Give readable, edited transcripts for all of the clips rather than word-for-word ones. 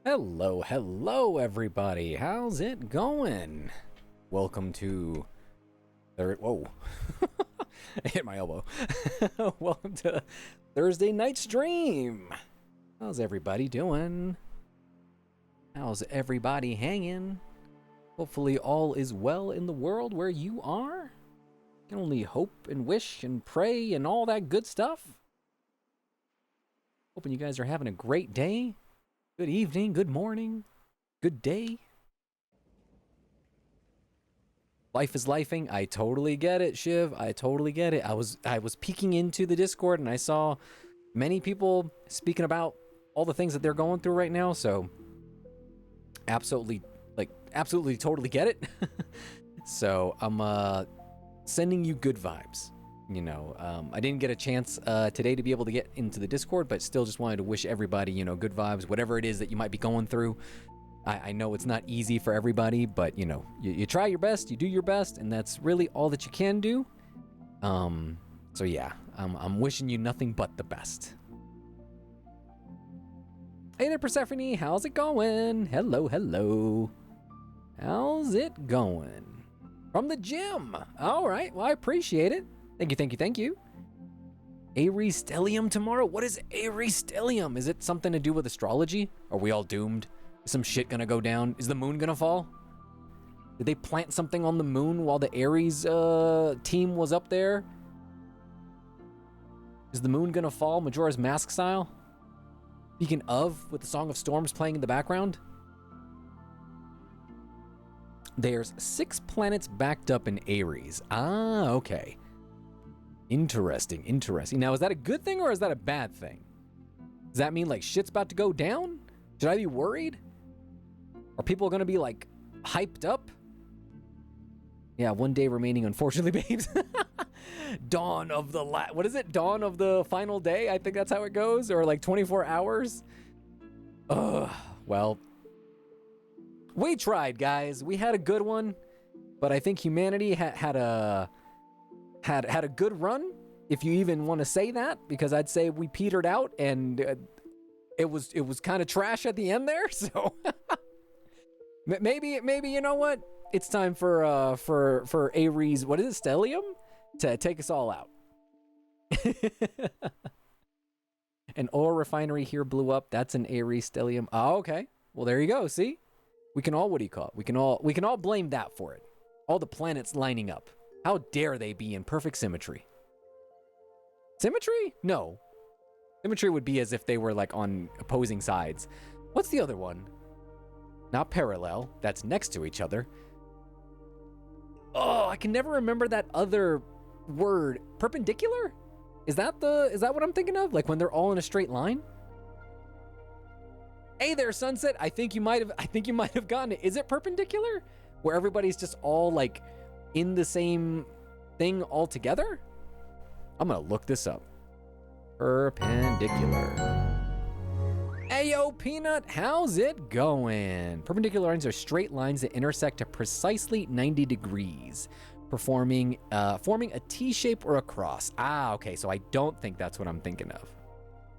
Hello, hello, everybody. How's it going? Welcome to Whoa, I hit my elbow. Welcome to Thursday night stream. How's everybody doing? How's everybody hanging? Hopefully, all is well in the world where you are. Can only hope and wish and pray and all that good stuff. Hoping you guys are having a great day. Good evening, good morning, good day. Life is lifing. I totally get it, Shiv. I totally get it. I was peeking into the Discord and I saw many people speaking about all the things that they're going through right now, so absolutely totally get it. So I'm sending you good vibes. You know, I didn't get a chance today to be able to get into the Discord, but still just wanted to wish everybody, you know, good vibes, whatever it is that you might be going through. I know it's not easy for everybody, but, you know, you try your best, you do your best, and that's really all that you can do. So yeah, I'm wishing you nothing but the best. Hey there, Persephone, how's it going? Hello, hello. How's it going? From the gym. All right, well, I appreciate it. Thank you, thank you, thank you. Aries Stellium tomorrow? What is Aries Stellium? Is it something to do with astrology? Are we all doomed? Is some shit gonna go down? Is the moon gonna fall? Did they plant something on the moon while the Aries team was up there? Is the moon gonna fall Majora's Mask style? Speaking of, with the Song of Storms playing in the background? There's 6 planets backed up in Aries. Ah, okay. Interesting, interesting. Now, is that a good thing or is that a bad thing? Does that mean like shit's about to go down? Should I be worried? Are people gonna be like hyped up? Yeah, 1 day remaining, unfortunately, babes. Dawn of the what is it? Dawn of the final day? I think that's how it goes, or like 24 hours. Ugh. Well, we tried, guys. We had a good one, but I think humanity had a good run, if you even want to say that, because I'd say we petered out and it was kind of trash at the end there. So maybe you know what? It's time for Aries, what is it, Stellium, to take us all out. An oil refinery here blew up. That's an Aries Stellium. Oh, okay. Well, there you go. See, we can all, what do you call it? We can all blame that for it. All the planets lining up. How dare they be in perfect symmetry? Symmetry? No. Symmetry would be as if they were like on opposing sides. What's the other one? Not parallel. That's next to each other. Oh, I can never remember that other word. Perpendicular? Is that what I'm thinking of? Like when they're all in a straight line? Hey there, Sunset. I think you might have gotten it. Is it perpendicular? Where everybody's just all like in the same thing all together? I'm gonna look this up. Perpendicular. Ayo, Peanut, how's it going? Perpendicular lines are straight lines that intersect at precisely 90 degrees, forming a T shape or a cross. Ah, okay, so I don't think that's what I'm thinking of.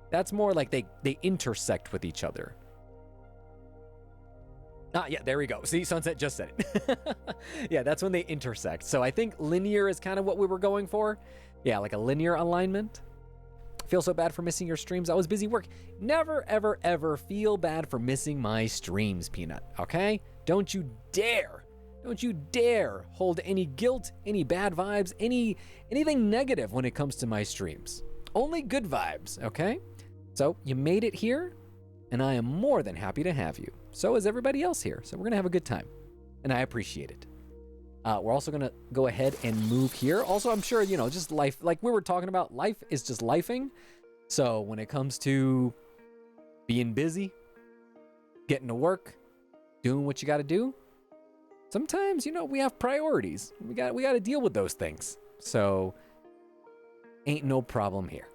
That's more like they intersect with each other. Ah, yeah, there we go. See, Sunset just said it. Yeah, that's when they intersect. So I think linear is kind of what we were going for. Yeah, like a linear alignment. Feel so bad for missing your streams. I was busy work. Never, ever, ever feel bad for missing my streams, Peanut, okay? Don't you dare hold any guilt, any bad vibes, anything negative when it comes to my streams. Only good vibes, okay? So you made it here, and I am more than happy to have you. So is everybody else here. So we're gonna have a good time, and I appreciate it. We're also gonna go ahead and move here. Also, I'm sure, you know, just life, like we were talking about, life is just lifing. So when it comes to being busy, getting to work, doing what you gotta do, sometimes, you know, we have priorities. We gotta deal with those things. So ain't no problem here.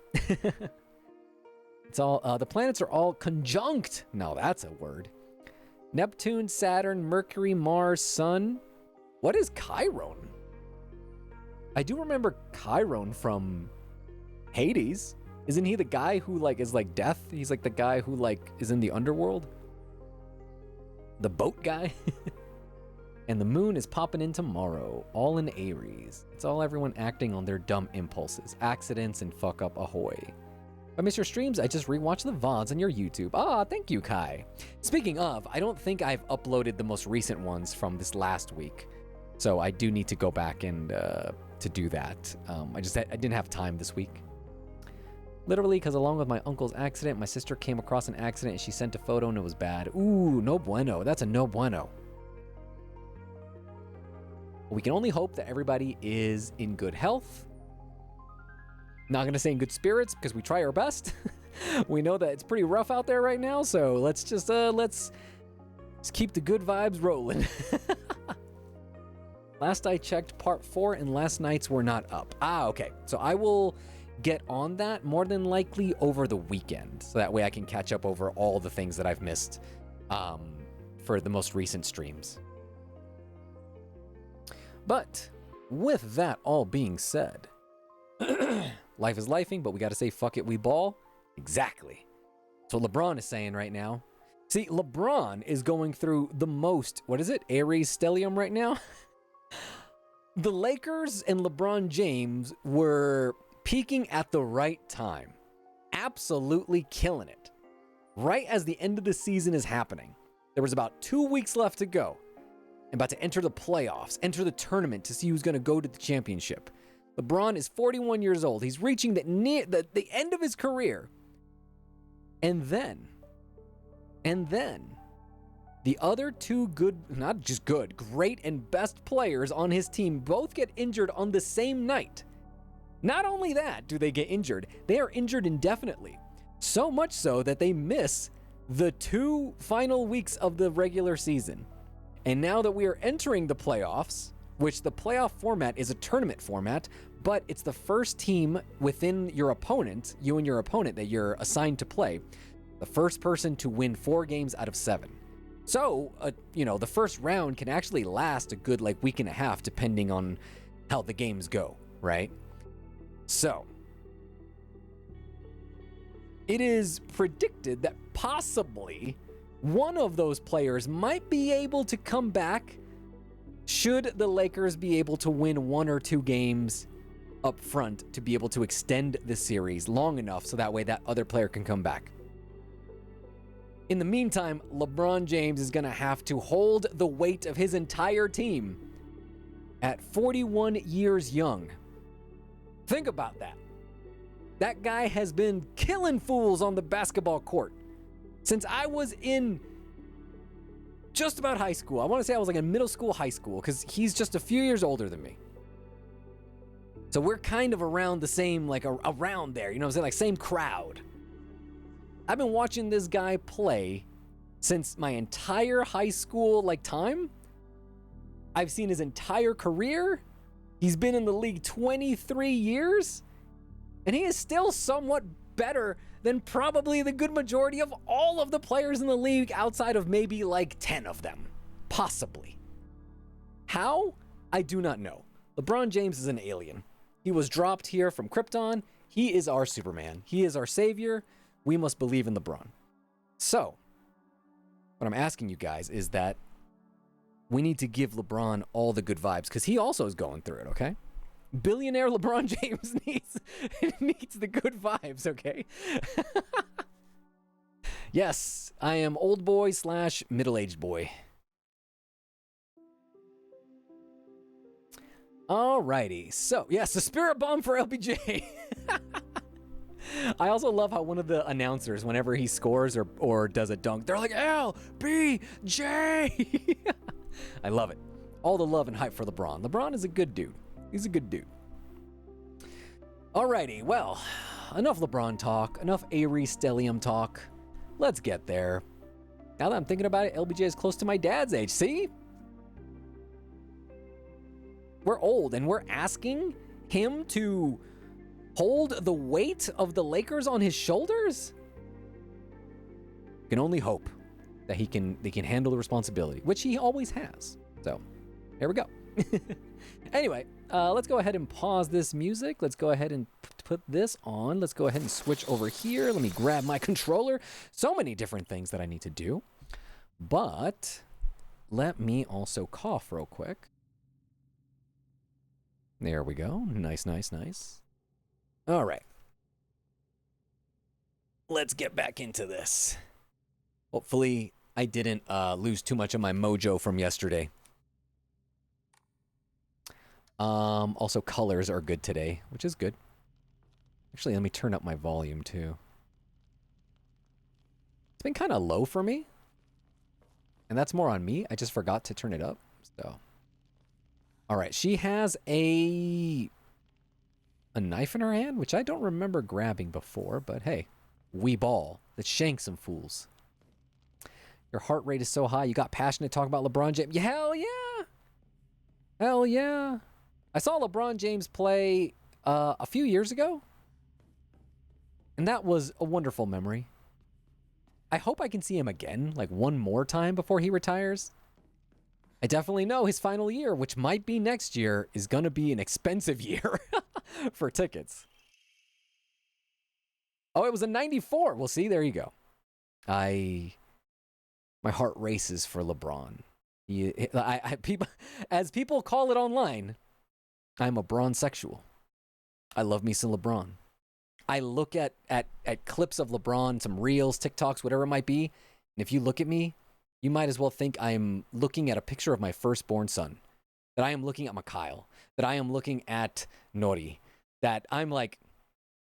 It's all, the planets are all conjunct. Now that's a word. Neptune, Saturn, Mercury, Mars, Sun. What is Chiron? I do remember Chiron from Hades. Isn't he the guy who like is like death? He's like the guy who like is in the underworld. The boat guy. And the moon is popping in tomorrow, all in Aries. It's all everyone acting on their dumb impulses. Accidents and fuck up ahoy. If I miss your streams, I just rewatch the VODs on your YouTube. Ah, thank you, Kai. Speaking of, I don't think I've uploaded the most recent ones from this last week. So I do need to go back and to do that. I didn't have time this week. Literally, because along with my uncle's accident, my sister came across an accident and she sent a photo and it was bad. Ooh, no bueno. That's a no bueno. We can only hope that everybody is in good health. Not going to say in good spirits because we try our best. We know that it's pretty rough out there right now, so let's just keep the good vibes rolling. Last I checked, part 4 and last night's were not up. Ah, okay. So I will get on that more than likely over the weekend, so that way I can catch up over all the things that I've missed for the most recent streams. But with that all being said, life is lifing, but we got to say fuck it, we ball. Exactly. That's what LeBron is saying right now. See, LeBron is going through the most, what is it, Aries stellium right now? The Lakers and LeBron James were peaking at the right time. Absolutely killing it. Right as the end of the season is happening. There was about 2 weeks left to go. About to enter the playoffs, enter the tournament to see who's going to go to the championship. LeBron is 41 years old. He's reaching the end of his career. And then, the other two good, not just good, great and best players on his team both get injured on the same night. Not only that do they get injured, they are injured indefinitely. So much so that they miss the 2 final weeks of the regular season. And now that we are entering the playoffs, which the playoff format is a tournament format, but it's the first team within your opponent, you and your opponent, that you're assigned to play, the first person to win 4 games out of 7. So, the first round can actually last a good week and a half, depending on how the games go, right? So, it is predicted that possibly one of those players might be able to come back should the Lakers be able to win 1 or 2 games up front to be able to extend the series long enough so that way that other player can come back. In the meantime, LeBron James is going to have to hold the weight of his entire team at 41 years young. Think about that. That guy has been killing fools on the basketball court since I was in just about high school. I want to say I was in middle school, high school, because he's just a few years older than me. So we're kind of around the same, around there, same crowd. I've been watching this guy play since my entire high school, time. I've seen his entire career. He's been in the league 23 years, and he is still somewhat better than probably the good majority of all of the players in the league outside of maybe 10 of them. Possibly. How? I do not know. LeBron James is an alien. He was dropped here from Krypton. He is our Superman. He is our savior. We must believe in LeBron. So, what I'm asking you guys is that we need to give LeBron all the good vibes because he also is going through it, okay? Billionaire LeBron James needs the good vibes, okay? Yes, I am old boy / middle-aged boy. Alrighty, so yes, the spirit bomb for LBJ. I also love how one of the announcers, whenever he scores or does a dunk, they're like, LBJ. I love it. All the love and hype for LeBron. LeBron is a good dude. He's a good dude. Alrighty, well, enough LeBron talk, enough Aries Stellium talk. Let's get there. Now that I'm thinking about it, LBJ is close to my dad's age. See? We're old, and we're asking him to hold the weight of the Lakers on his shoulders? Can only hope that they can handle the responsibility, which he always has. So, here we go. Anyway, let's go ahead and pause this music. Let's go ahead and put this on. Let's go ahead and switch over here. Let me grab my controller. So many different things that I need to do. But let me also cough real quick. There we go. Nice, nice, nice. All right. Let's get back into this. Hopefully, I didn't lose too much of my mojo from yesterday. Also, colors are good today, which is good. Actually, let me turn up my volume, too. It's been kind of low for me. And that's more on me. I just forgot to turn it up. So, all right. She has a knife in her hand, which I don't remember grabbing before. But hey, we ball. Let's shank some fools. Your heart rate is so high. You got passionate talking about LeBron James. Yeah, hell yeah. Hell yeah. I saw LeBron James play a few years ago. And that was a wonderful memory. I hope I can see him again, like one more time before he retires. I definitely know his final year, which might be next year, is going to be an expensive year for tickets. Oh, it was a 94. Well, see, there you go. My heart races for LeBron. People, as people call it online, I'm a bronzexual. I love me some LeBron. I look at clips of LeBron, some reels, TikToks, whatever it might be, and if you look at me, you might as well think I'm looking at a picture of my firstborn son, that I am looking at Mikhail, that I am looking at Nori, that I'm like,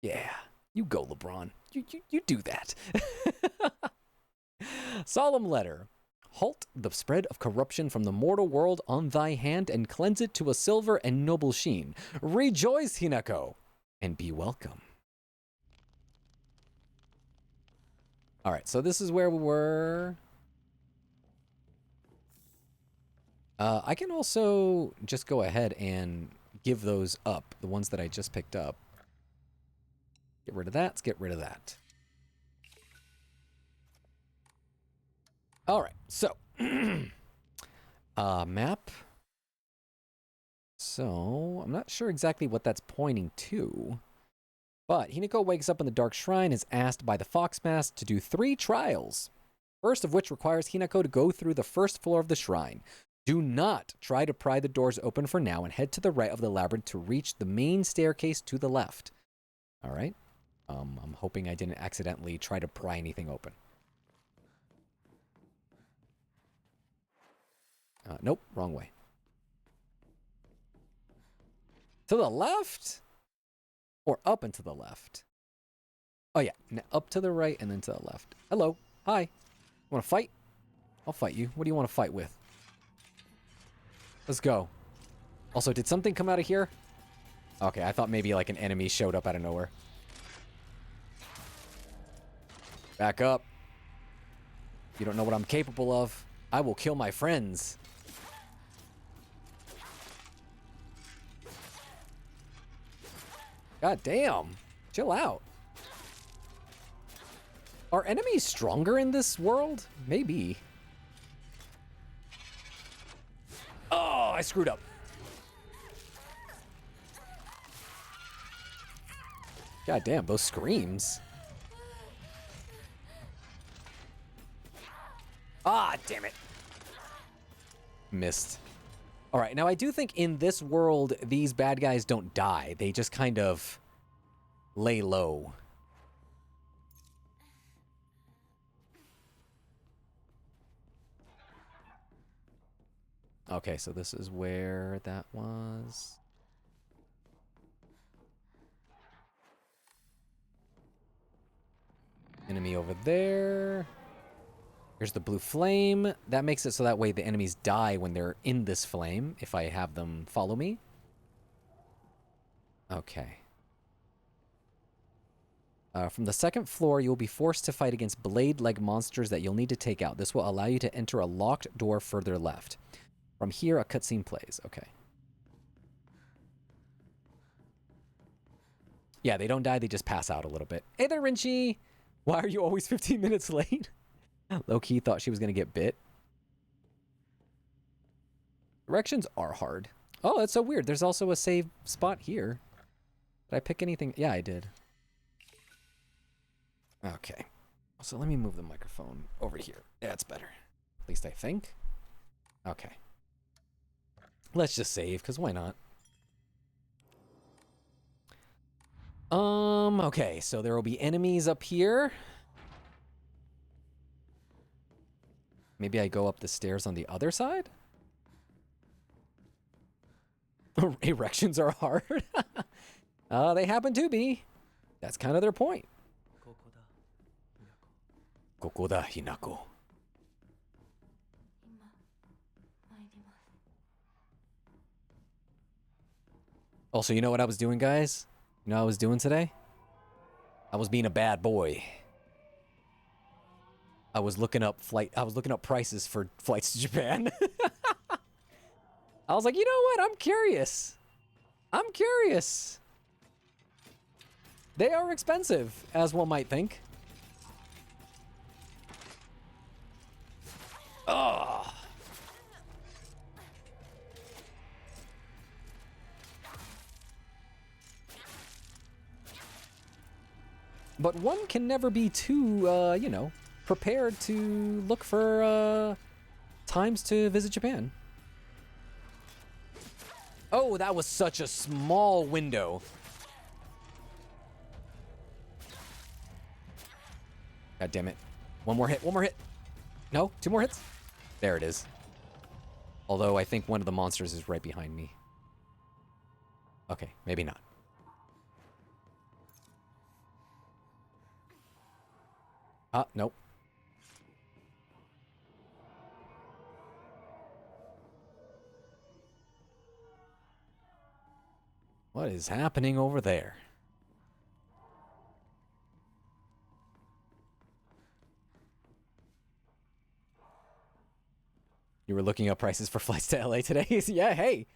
yeah, you go, LeBron. You do that. Solemn letter. Halt the spread of corruption from the mortal world on thy hand and cleanse it to a silver and noble sheen. Rejoice, Hinako, and be welcome. All right, so this is where we were. I can also just go ahead and give those up, the ones that I just picked up. Get rid of that. Let's get rid of that. All right, so map. So I'm not sure exactly what that's pointing to. But Hinako wakes up in the Dark Shrine, is asked by the Foxmask to do 3 trials. First of which requires Hinako to go through the first floor of the shrine. Do not try to pry the doors open for now and head to the right of the labyrinth to reach the main staircase to the left. All right. I'm hoping I didn't accidentally try to pry anything open. Nope, wrong way. To the left? Or up and to the left? Oh, yeah. Now up to the right and then to the left. Hello. Hi. Want to fight? I'll fight you. What do you want to fight with? Let's go. Also, did something come out of here? Okay, I thought maybe like an enemy showed up out of nowhere. Back up. You don't know what I'm capable of. I will kill my friends. God damn. Chill out. Are enemies stronger in this world? Maybe. Oh, I screwed up. God damn, those screams. Ah, damn it. Missed. All right, now I do think in this world, these bad guys don't die. They just kind of lay low. Okay, so this is where that was. Enemy over there. Here's the blue flame. That makes it so that way the enemies die when they're in this flame, if I have them follow me. Okay. From the second floor, you will be forced to fight against blade-like monsters that you'll need to take out. This will allow you to enter a locked door further left. From here, a cutscene plays. Okay. Yeah, they don't die. They just pass out a little bit. Hey there, Rinchi. Why are you always 15 minutes late? Low-key thought she was going to get bit. Directions are hard. Oh, that's so weird. There's also a save spot here. Did I pick anything? Yeah, I did. Okay. So let me move the microphone over here. That's better. At least I think. Okay. Let's just save, because why not? Okay, so there will be enemies up here. Maybe I go up the stairs on the other side? Erections are hard. They happen to be. That's kind of their point. Kokoda Hinako. Also, you know what I was doing, guys? You know what I was doing today? I was being a bad boy. I was looking up prices for flights to Japan. I was like, you know what? I'm curious. I'm curious. They are expensive, as one might think. Ugh. But one can never be too, you know, prepared to look for times to visit Japan. Oh, that was such a small window. God damn it. One more hit, one more hit. No, 2 more hits. There it is. Although I think one of the monsters is right behind me. Okay, maybe not. Nope. What is happening over there? You were looking up prices for flights to LA today? Yeah, hey.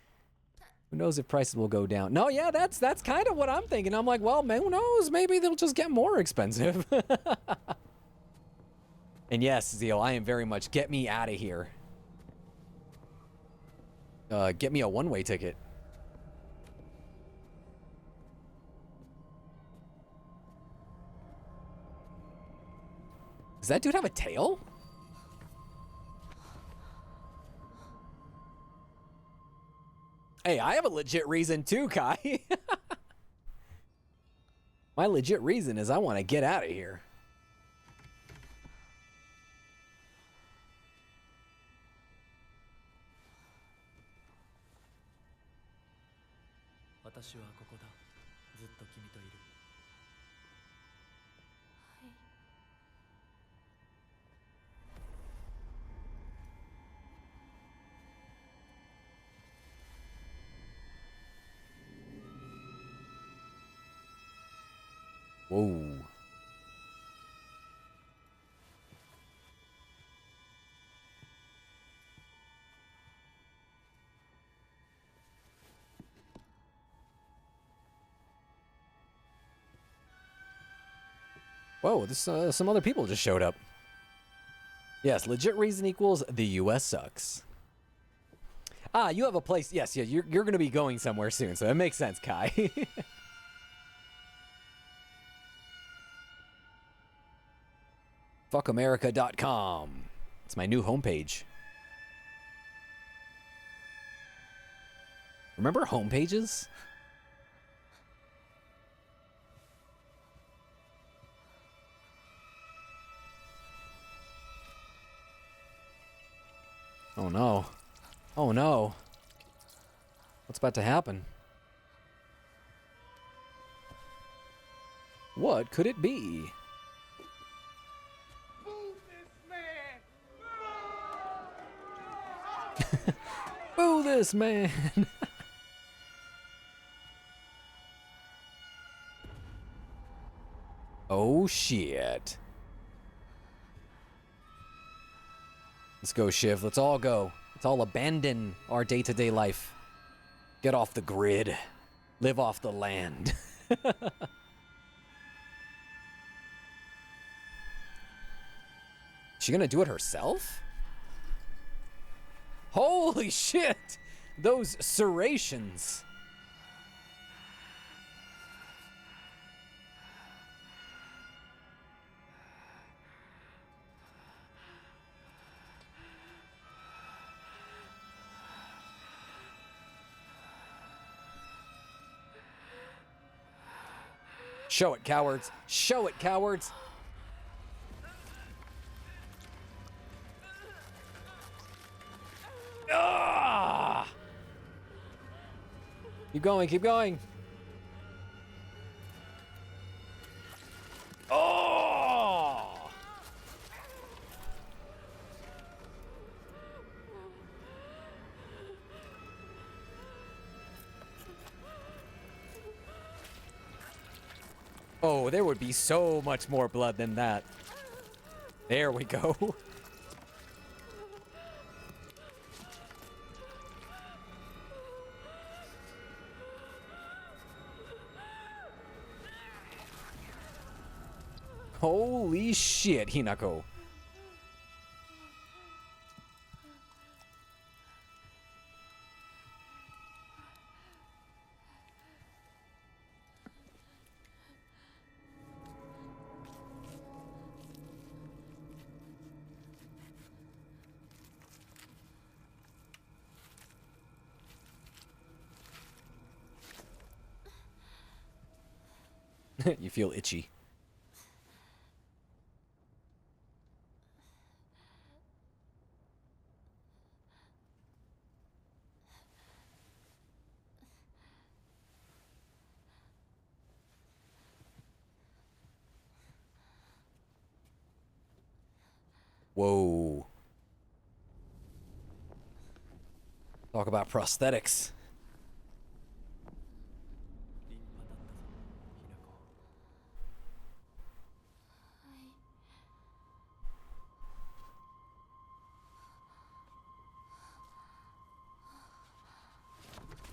Who knows if prices will go down? No, yeah, that's kind of what I'm thinking. I'm like, well, man, who knows? Maybe they'll just get more expensive. And yes, Zeal, I am very much get me out of here. Get me a one-way ticket. Does that dude have a tail? Hey, I have a legit reason too, Kai. My legit reason is I want to get out of here. Whoa. Whoa, this some other people just showed up. Yes, legit reason equals the US sucks. Ah, you have a place. Yes, yeah, you're going to be going somewhere soon, so it makes sense, Kai. Fuckamerica.com. It's my new homepage. Remember homepages? Oh no. Oh no. What's about to happen? What could it be? Boo this man! Oh shit. Let's go, Shiv. Let's all go. Let's all abandon our day-to-day life. Get off the grid. Live off the land. She gonna do it herself? Holy shit! Those serrations. Show it, cowards. Show it, cowards. Ah! Keep going, keep going. Oh! Oh, there would be so much more blood than that. There we go. Holy shit, Hinako. You feel itchy. Whoa. Talk about prosthetics.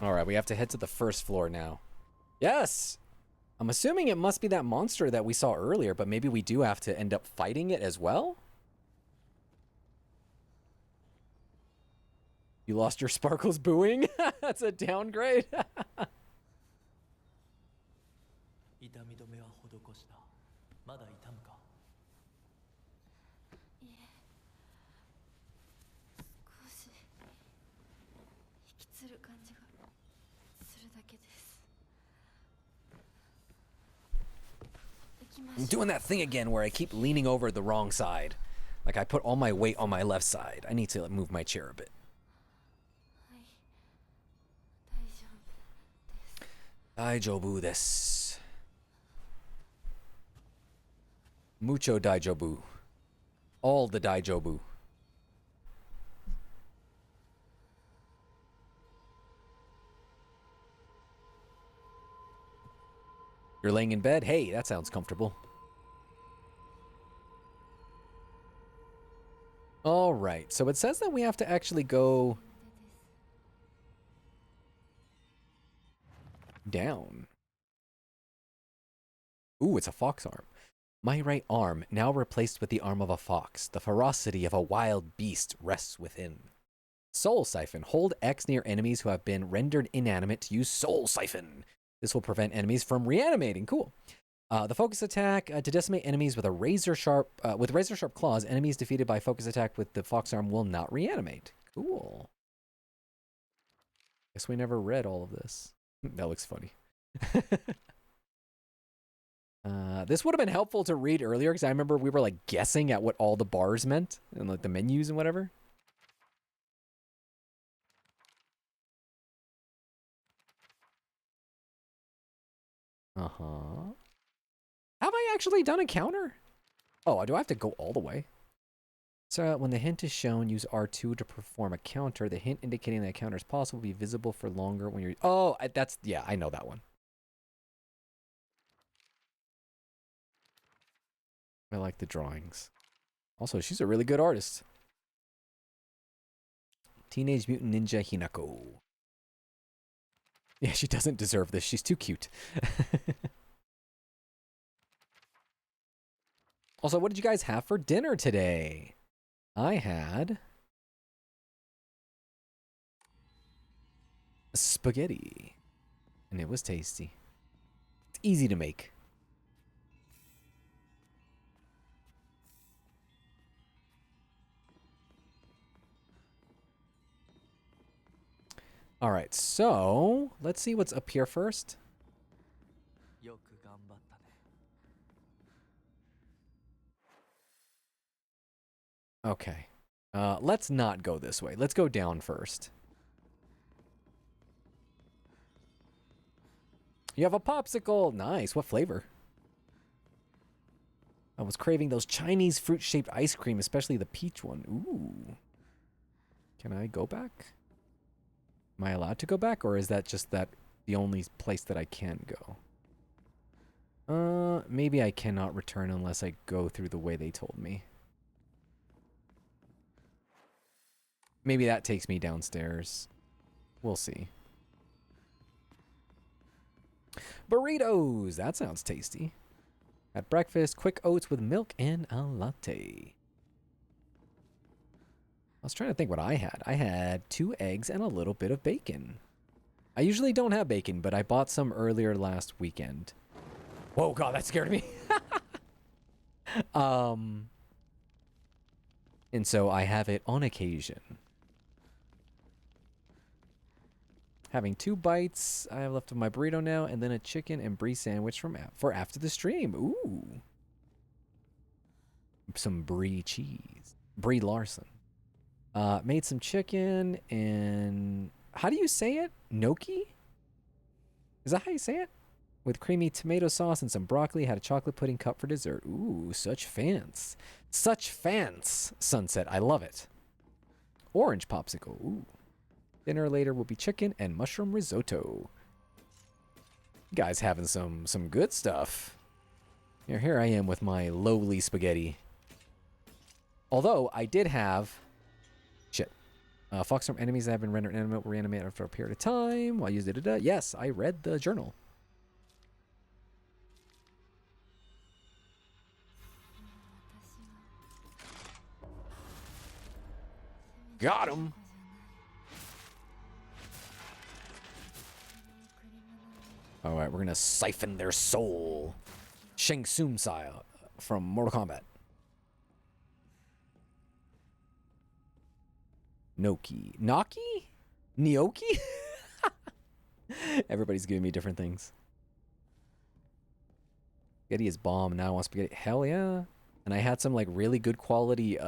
All right, we have to head to the first floor now. Yes! I'm assuming it must be that monster that we saw earlier, but maybe we do have to end up fighting it as well? You lost your sparkles booing? That's a downgrade. 痛み止めは施した。まだ痛むか？いえ、少し引きつる感じがするだけです。行きましょう。 I'm doing that thing again where I keep leaning over the wrong side. Like I put all my weight on my left side. I need to move my chair a bit. はい、大丈夫です。大丈夫です. Mucho daijobu. All the daijobu. You're laying in bed? Hey, that sounds comfortable. All right, so it says that we have to actually go down. Ooh, it's a fox arm. My right arm, now replaced with the arm of a fox. The ferocity of a wild beast rests within. Soul Siphon. Hold X near enemies who have been rendered inanimate to use Soul Siphon. This will prevent enemies from reanimating. Cool. The focus attack to decimate enemies with a razor sharp claws. Enemies defeated by focus attack with the fox arm will not reanimate. Cool. Guess we never read all of this. That looks funny. This would have been helpful to read earlier because I remember we were like guessing at what all the bars meant and like the menus and whatever. Uh-huh. Have I actually done a counter? Oh, do I have to go all the way? So when the hint is shown, use R2 to perform a counter. The hint indicating that a counter is possible will be visible for longer when you're... Oh, that's... Yeah, I know that one. I like the drawings. Also, she's a really good artist. Teenage Mutant Ninja Hinako. Yeah, she doesn't deserve this. She's too cute. Also, what did you guys have for dinner today? I had spaghetti, and it was tasty. It's easy to make. All right, so let's see what's up here first. よく頑張ったね。Okay. Let's not go this way. Let's go down first. You have a popsicle. Nice. What flavor? I was craving those Chinese fruit-shaped ice cream, especially the peach one. Ooh. Can I go back? Am I allowed to go back, or is that just the only place that I can go? Maybe I cannot return unless I go through the way they told me. Maybe that takes me downstairs. We'll see. Burritos! That sounds tasty. At breakfast, quick oats with milk and a latte. I was trying to think what I had. I had 2 eggs and a little bit of bacon. I usually don't have bacon, but I bought some earlier last weekend. Whoa, God, that scared me. And so I have it on occasion. Having 2 bites. I have left of my burrito now, and then a chicken and brie sandwich for after the stream. Ooh. Some brie cheese. Brie Larson. Made some chicken and... How do you say it? Gnocchi? Is that how you say it? With creamy tomato sauce and some broccoli. Had a chocolate pudding cup for dessert. Ooh, such fancy. Such fancy, Sunset. I love it. Orange popsicle. Ooh. Dinner later will be chicken and mushroom risotto. You guys having some good stuff. Here I am with my lowly spaghetti. Although I did have... Shit. Foxstorm enemies that have been rendered animate will reanimate after a period of time. While you did it. Yes, I read the journal. Got him. All right, we're gonna siphon their soul. Shang Tsung style from Mortal Kombat. Noki. Naki? Gnocchi? Everybody's giving me different things. Spaghetti is bomb. Now I want spaghetti. Hell yeah. And I had some like really good quality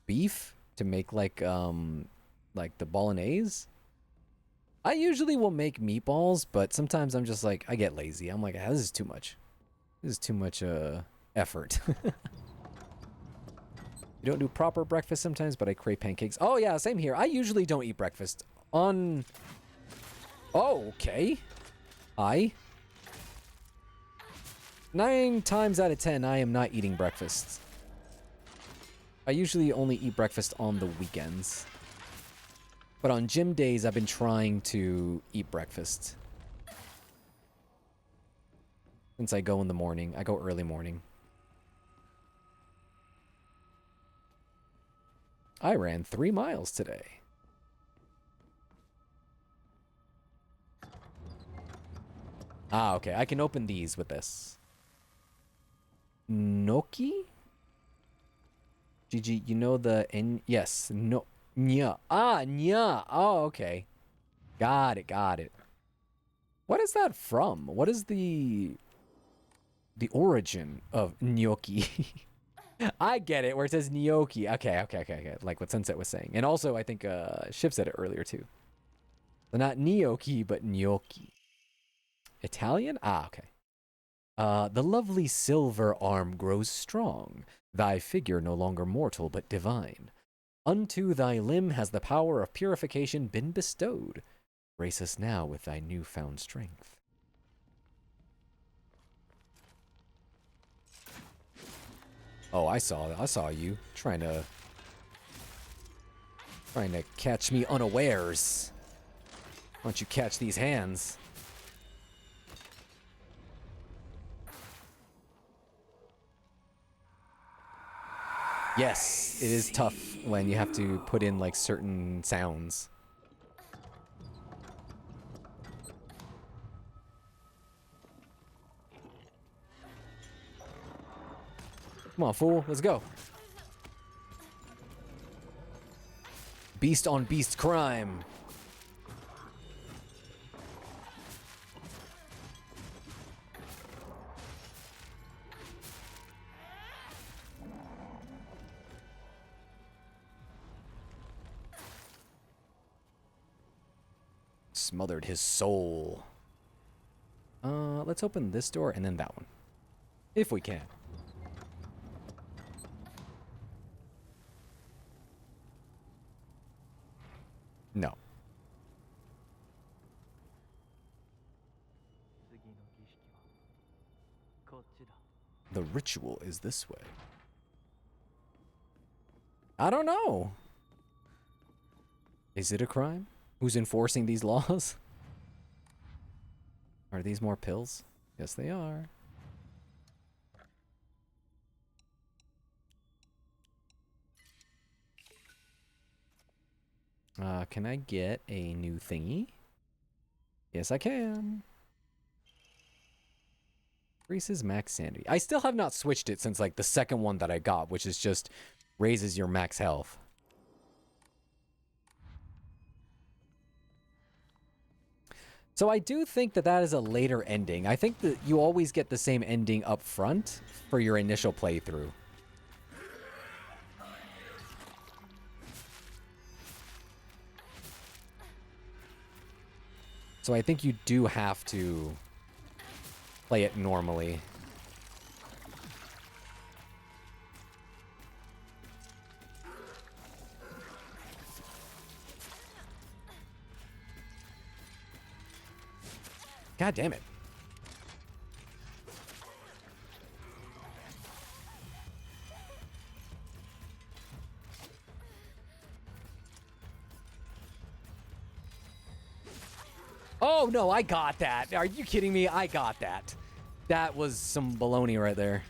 beef to make like the bolognese. I usually will make meatballs, but sometimes I'm just like, I get lazy. I'm like, this is too much. This is too much effort. You don't do proper breakfast sometimes, but I crave pancakes. Oh yeah, same here. I usually don't eat breakfast on... Oh, okay. 9 times out of 10, I am not eating breakfast. I usually only eat breakfast on the weekends. But on gym days, I've been trying to eat breakfast. Since I go in the morning. I go early morning. I ran 3 miles today. Ah, okay. I can open these with this. Gnocchi? GG, you know the... yes. No. Nya. Ah, nya. Oh, okay. Got it, got it. What is that from? What is the origin of gnocchi? I get it, where it says gnocchi. Okay. Like what Sunset was saying. And also, I think Shiv said it earlier, too. So not gnocchi, but gnocchi. Italian? Ah, okay. The lovely silver arm grows strong. Thy figure no longer mortal, but divine. Unto thy limb has the power of purification been bestowed. Grace us now with thy newfound strength. Oh, I saw you trying to catch me unawares. Why don't you catch these hands? Yes, it is tough when you have to put in like certain sounds. Come on, fool, let's go. Beast on beast crime. Smothered his soul. Let's open this door and then that one. If we can. No. 次の儀式はこっちだ。 The ritual is this way. I don't know. Is it a crime? Who's enforcing these laws? Are these more pills? Yes, they are. Can I get a new thingy? Yes, I can. Increases max sanity. I still have not switched it since like the second one that I got, which is just raises your max health. So I do think that that is a later ending. I think that you always get the same ending up front for your initial playthrough. So I think you do have to play it normally. God damn it. Oh, no, I got that. Are you kidding me? I got that. That was some baloney right there.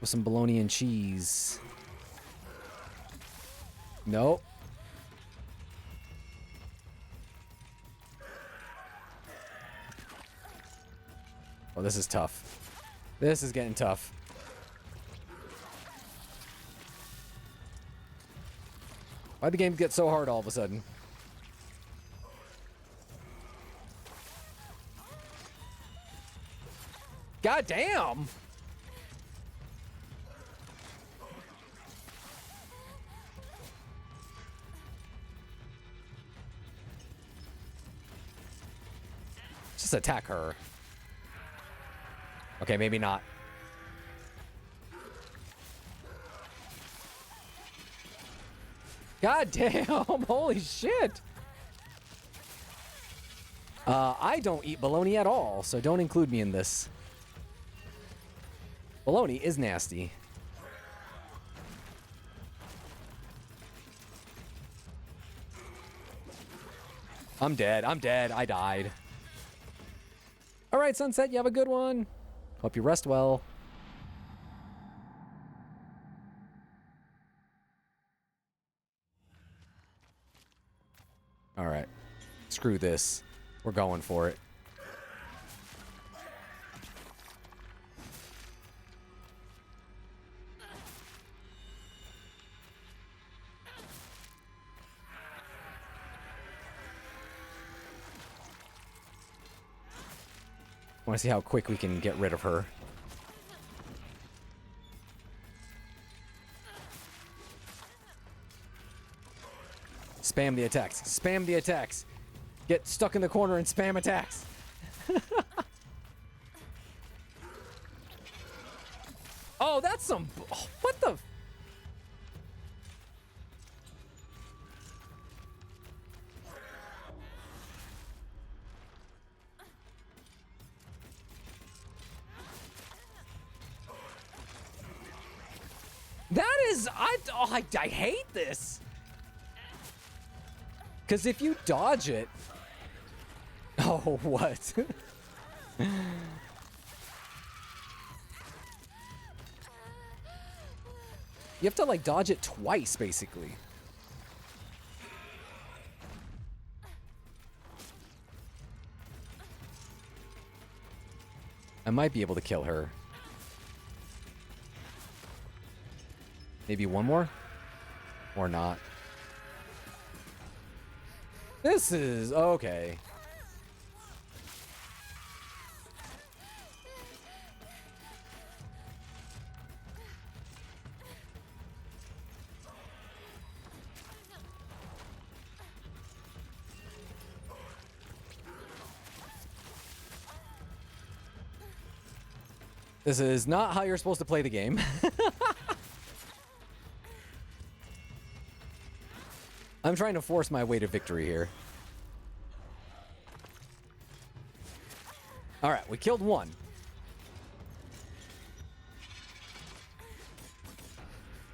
With some bologna and cheese. Nope. Oh, this is tough. This is getting tough. Why'd the game get so hard all of a sudden? God damn! Just attack her. Okay, maybe not. God damn! Holy shit! I don't eat bologna at all, so don't include me in this. Bologna is nasty. I'm dead. I'm dead. I died. All right, Sunset, you have a good one. Hope you rest well. All right. Screw this. We're going for it. I want to see how quick we can get rid of her. Spam the attacks. Spam the attacks. Get stuck in the corner and spam attacks. Oh, that's some... Oh, what the... That is... I hate this. Because if you dodge it... Oh, what? You have to, like, dodge it twice, basically. I might be able to kill her. Maybe one more? Or not. This is... okay. This is not how you're supposed to play the game. I'm trying to force my way to victory here. All right, we killed one.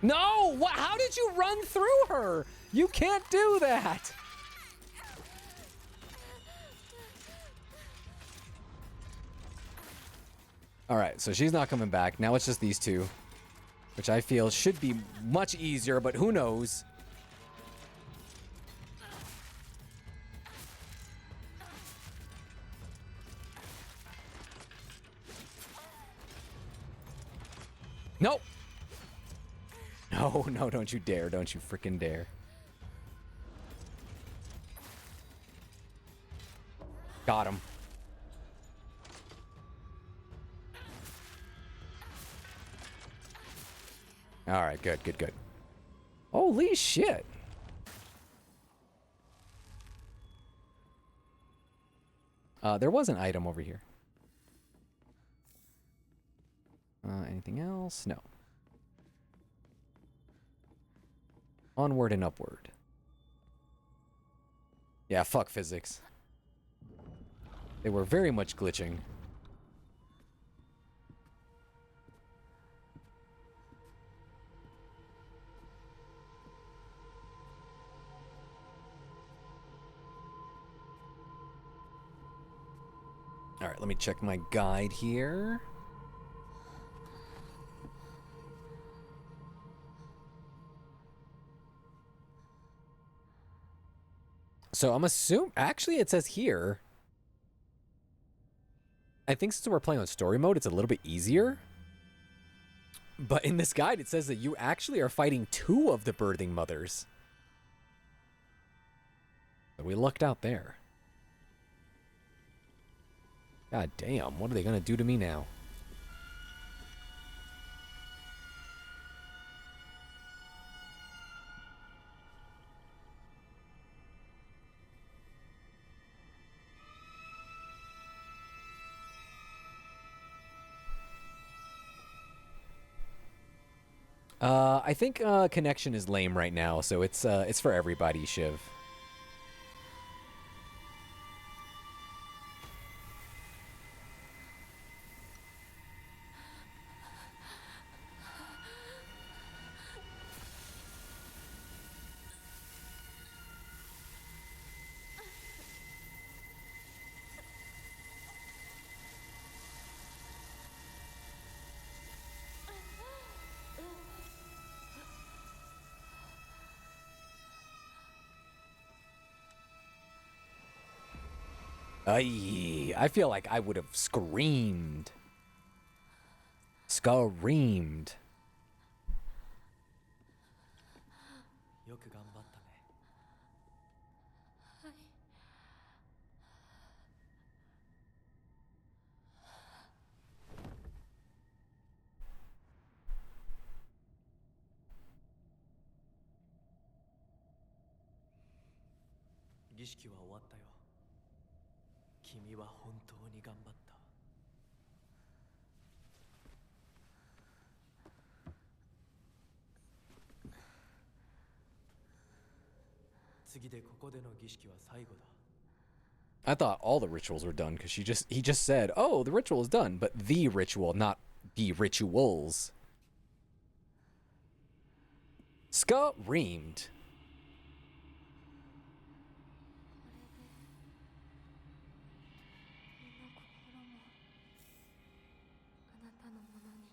No! What? How did you run through her? You can't do that. All right, so she's not coming back. Now it's just these two, which I feel should be much easier, but who knows? Nope. No, no, don't you dare. Don't you freaking dare. Got him. All right, good, good, good. Holy shit. There was an item over here. Anything else? No. Onward and upward. Yeah, fuck physics. They were very much glitching. All right, let me check my guide here. So I'm assuming, actually it says here, I think since we're playing on story mode, it's a little bit easier. But in this guide, it says that you actually are fighting 2 of the birthing mothers. So we lucked out there. God damn, what are they gonna do to me now? I think connection is lame right now, so it's for everybody, Shiv. I feel like I would have screamed. Screamed. よく頑張ったね。はい。儀式は終わったよ。君は本当に頑張った。次でここでの儀式は最後だ。I thought all the rituals were done because he just said, "Oh, the ritual is done," but the ritual, not the rituals. Screamed. 身の心もあなたのものに。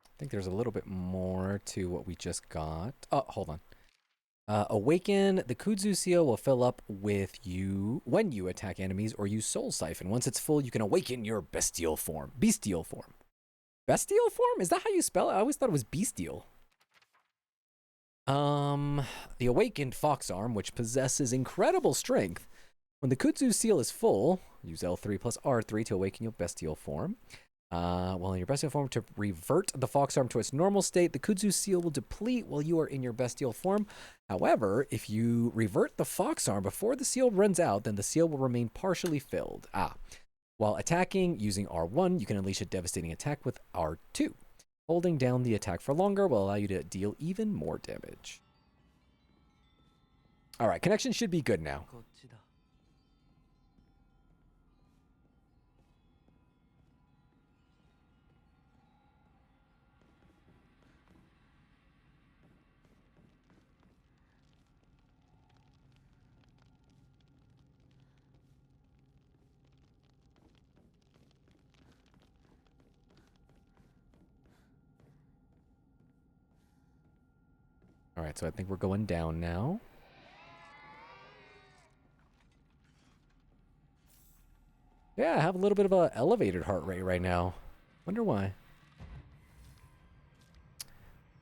I think there's a little bit more to what we just got. Oh, hold on. Awaken. The Kudzu seal will fill up with you when you attack enemies or use Soul Siphon. Once it's full, you can awaken your bestial form. Bestial form. Bestial form? Is that how you spell it? I always thought it was bestial. The awakened fox arm, which possesses incredible strength. When the Kudzu seal is full, use L3 plus R3 to awaken your bestial form. While in your bestial form, to revert the fox arm to its normal state, the kudzu seal will deplete while you are in your bestial form. However, if you revert the fox arm before the seal runs out, then the seal will remain partially filled. While attacking using R1, you can unleash a devastating attack with R2. Holding down the attack for longer will allow you to deal even more damage. All right, connection should be good now. こっちだ。 All right, so I think we're going down now. Yeah, I have a little bit of a elevated heart rate right now. Wonder why.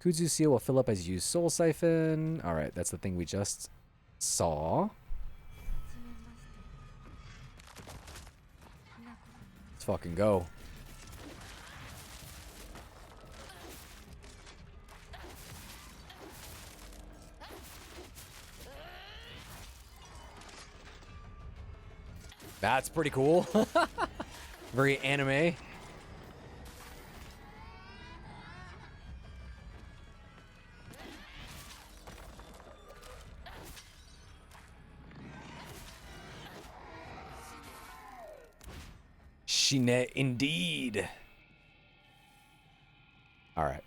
Kudzu seal will fill up as you use Soul Siphon. All right, that's the thing we just saw. Let's fucking go. That's pretty cool. Very anime. Shine indeed. All right.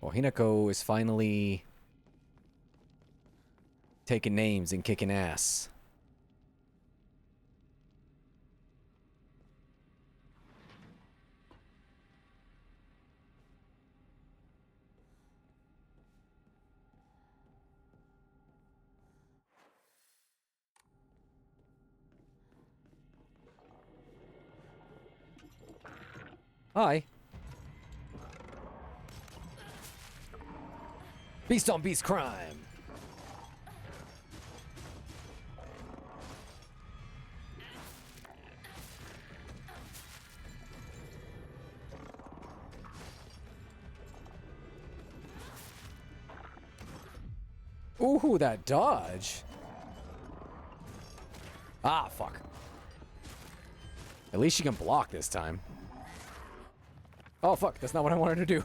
Well, Hinako is finally taking names and kicking ass. Hi. Beast on beast crime. Ooh, that dodge. Ah, fuck. At least she can block this time. Oh, fuck. That's not what I wanted to do.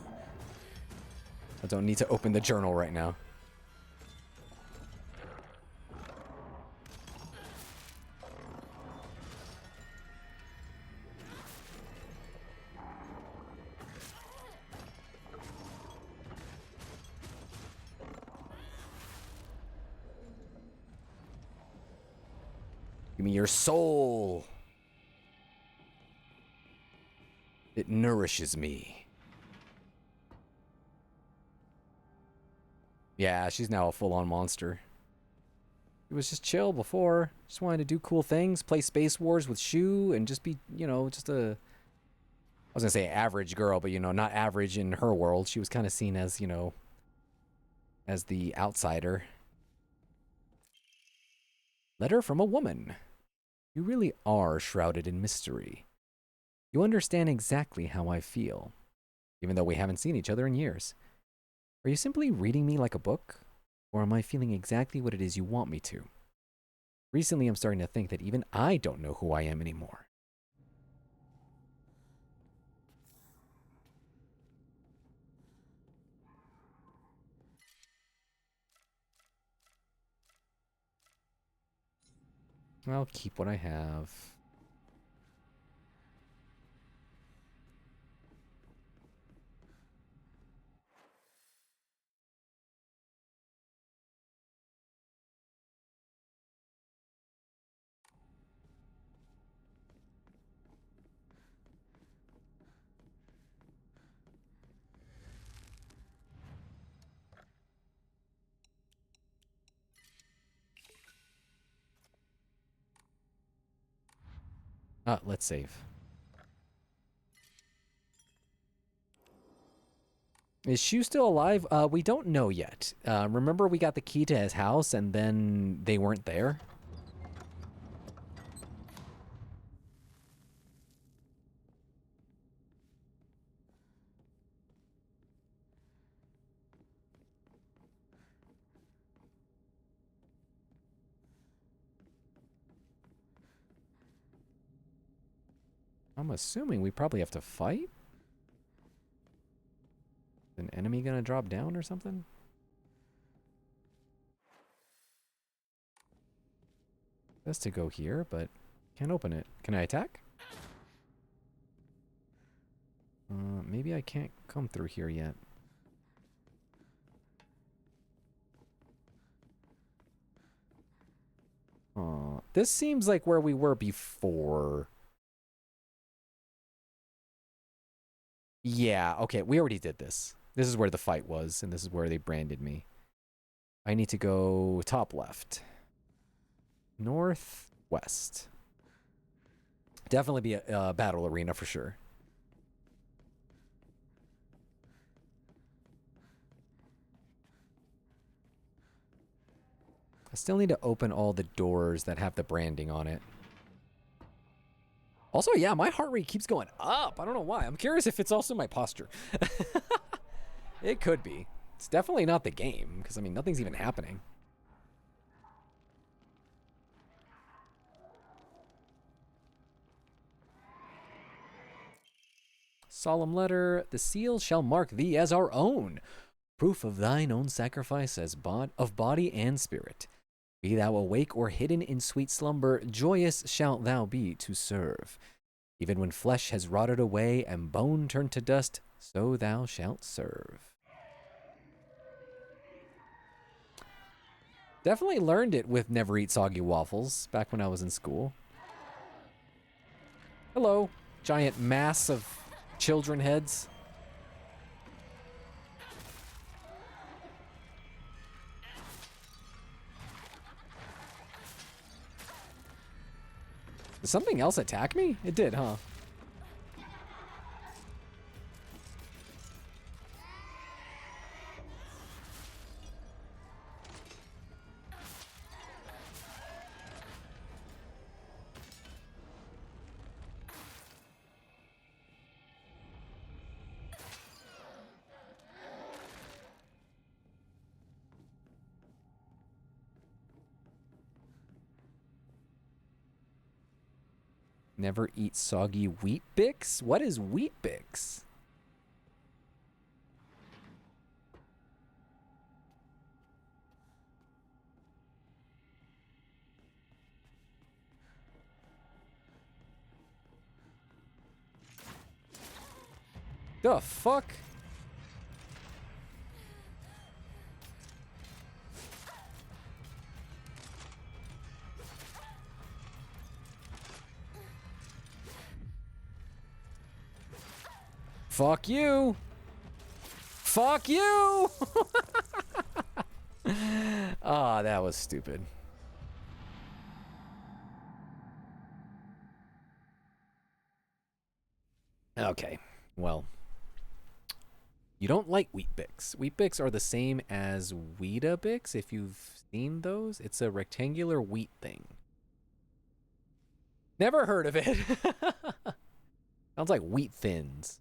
I don't need to open the journal right now. Give me your soul. It nourishes me. Yeah, she's now a full-on monster. It was just chill before. Just wanted to do cool things, play Space Wars with Shu, and just be, you know, just a... I was gonna say average girl, but, you know, not average in her world. She was kind of seen as, you know, as the outsider. Letter from a woman. You really are shrouded in mystery. You understand exactly how I feel, even though we haven't seen each other in years. Are you simply reading me like a book? Or am I feeling exactly what it is you want me to? Recently, I'm starting to think that even I don't know who I am anymore. I'll keep what I have. Let's save. Is Shu still alive? We don't know yet. Remember we got the key to his house and then they weren't there? I'm assuming we probably have to fight? Is an enemy gonna drop down or something? That's to go here, but can't open it. Can I attack? Maybe I can't come through here yet. This seems like where we were before. Yeah, okay, we already did this. This is where the fight was, and this is where they branded me. I need to go top left. Northwest. Definitely be a battle arena for sure. I still need to open all the doors that have the branding on it. Also, yeah, my heart rate keeps going up. I don't know why. I'm curious if it's also my posture. It could be. It's definitely not the game, because, I mean, nothing's even happening. Solemn letter, the seal shall mark thee as our own, proof of thine own sacrifice as of body and spirit. Be thou awake or hidden in sweet slumber, joyous shalt thou be to serve. Even when flesh has rotted away and bone turned to dust, so thou shalt serve. Definitely learned it with Never Eat Soggy Waffles back when I was in school. Hello, giant mass of children heads. Did something else attack me? It did, huh? Never eat soggy wheat bix? What is wheat bix? The fuck? Fuck you. Fuck you. Ah, that was stupid. Okay, well. You don't like Wheat Bix. Wheat Bix are the same as Weetabix, if you've seen those. It's a rectangular wheat thing. Never heard of it. Sounds like wheat thins.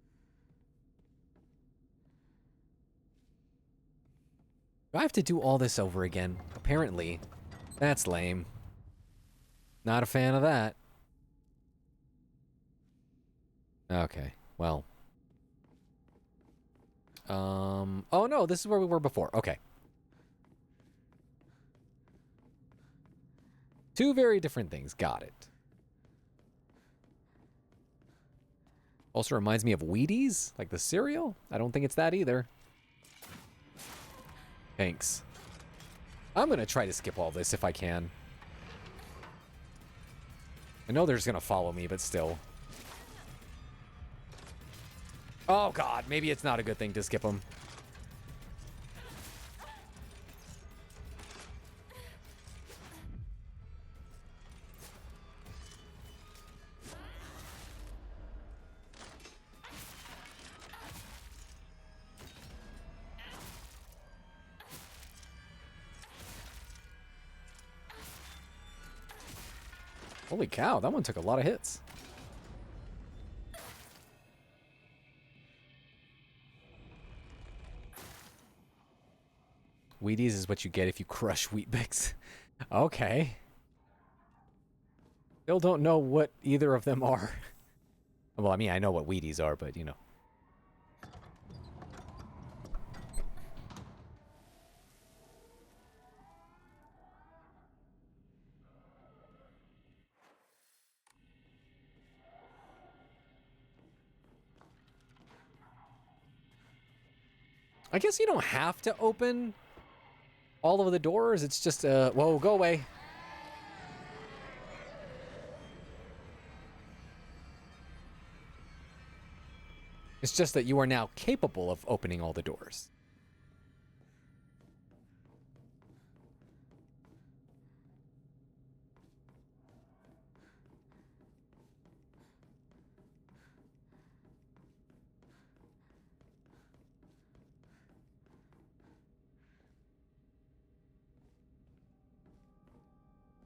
Do I have to do all this over again? Apparently. That's lame. Not a fan of that. Okay, well. Oh no, this is where we were before. Okay. Two very different things. Got it. Also reminds me of Wheaties, like the cereal. I don't think it's that either. Thanks. I'm gonna try to skip all this if I can. I know they're just gonna follow me, but still. Oh god, maybe it's not a good thing to skip them. Holy cow, that one took a lot of hits. Wheaties is what you get if you crush Wheat Bix. Okay. Still don't know what either of them are. Well, I mean, I know what Wheaties are, but you know. I guess you don't have to open all of the doors. It's just, whoa, go away. It's just that you are now capable of opening all the doors.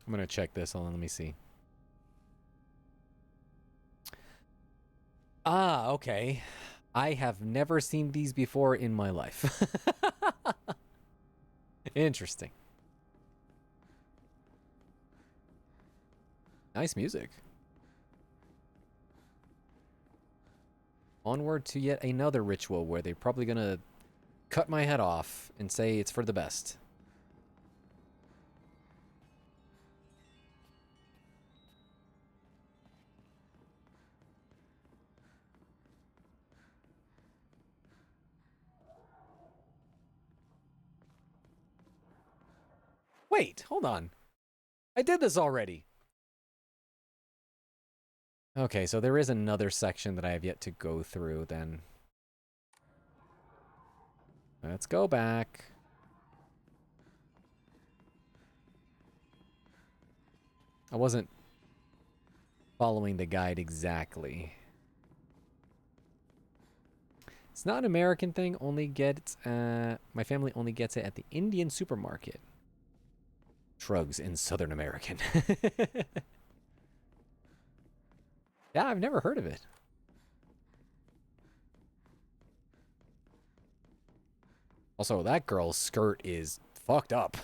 I'm gonna check this. Hold on, let me see. Ah, okay. I have never seen these before in my life. Interesting. Nice music. Onward to yet another ritual where they're probably gonna cut my head off and say it's for the best. Wait, hold on. I did this already. Okay, so there is another section that I have yet to go through then. Let's go back. I wasn't following the guide exactly. It's not an American thing, only gets, my family only gets it at the Indian supermarket. Shrugs in Southern American. Yeah, I've never heard of it. Also, that girl's skirt is fucked up.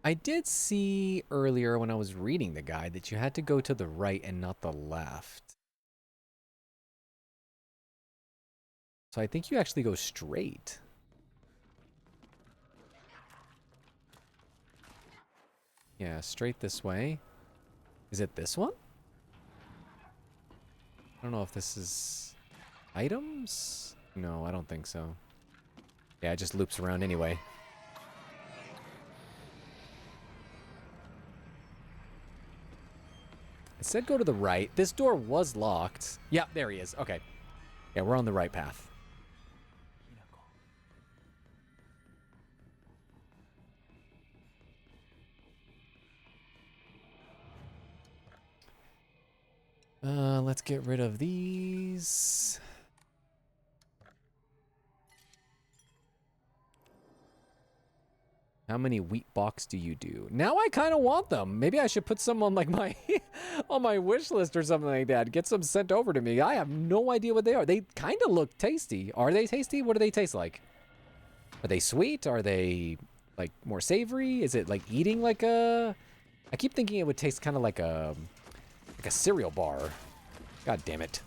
I did see earlier when I was reading the guide that you had to go to the right and not the left. So I think you actually go straight. Yeah, straight this way. Is it this one? I don't know if this is items? No, I don't think so. Yeah, it just loops around anyway. It said go to the right. This door was locked. Yeah, there he is. Okay. Yeah, we're on the right path. Let's get rid of these. How many wheat box do you do? Now I kind of want them. Maybe I should put some on like my on my wish list or something like that. Get some sent over to me. I have no idea what they are. They kind of look tasty. Are they tasty? What do they taste like? Are they sweet? Are they like more savory? Is it like eating like a... I keep thinking it would taste kind of like a cereal bar. God damn it.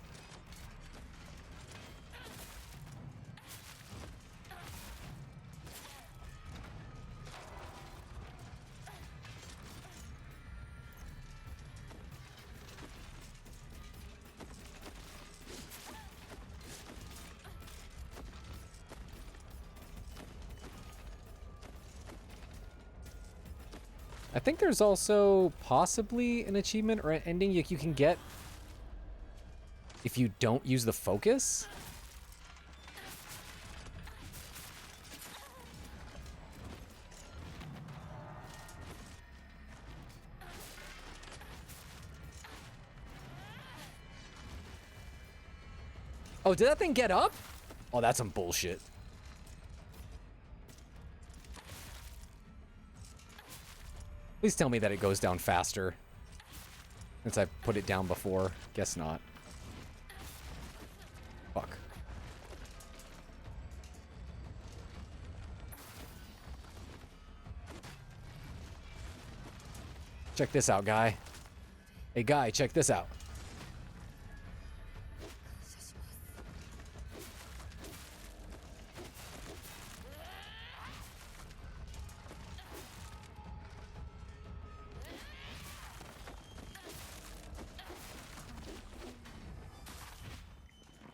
I think there's also possibly an achievement or an ending you can get if you don't use the focus. Oh, did that thing get up? Oh, that's some bullshit. Please tell me that it goes down faster. Since I've put it down before. Guess not. Fuck. Check this out, guy. Hey, guy, check this out. 感謝します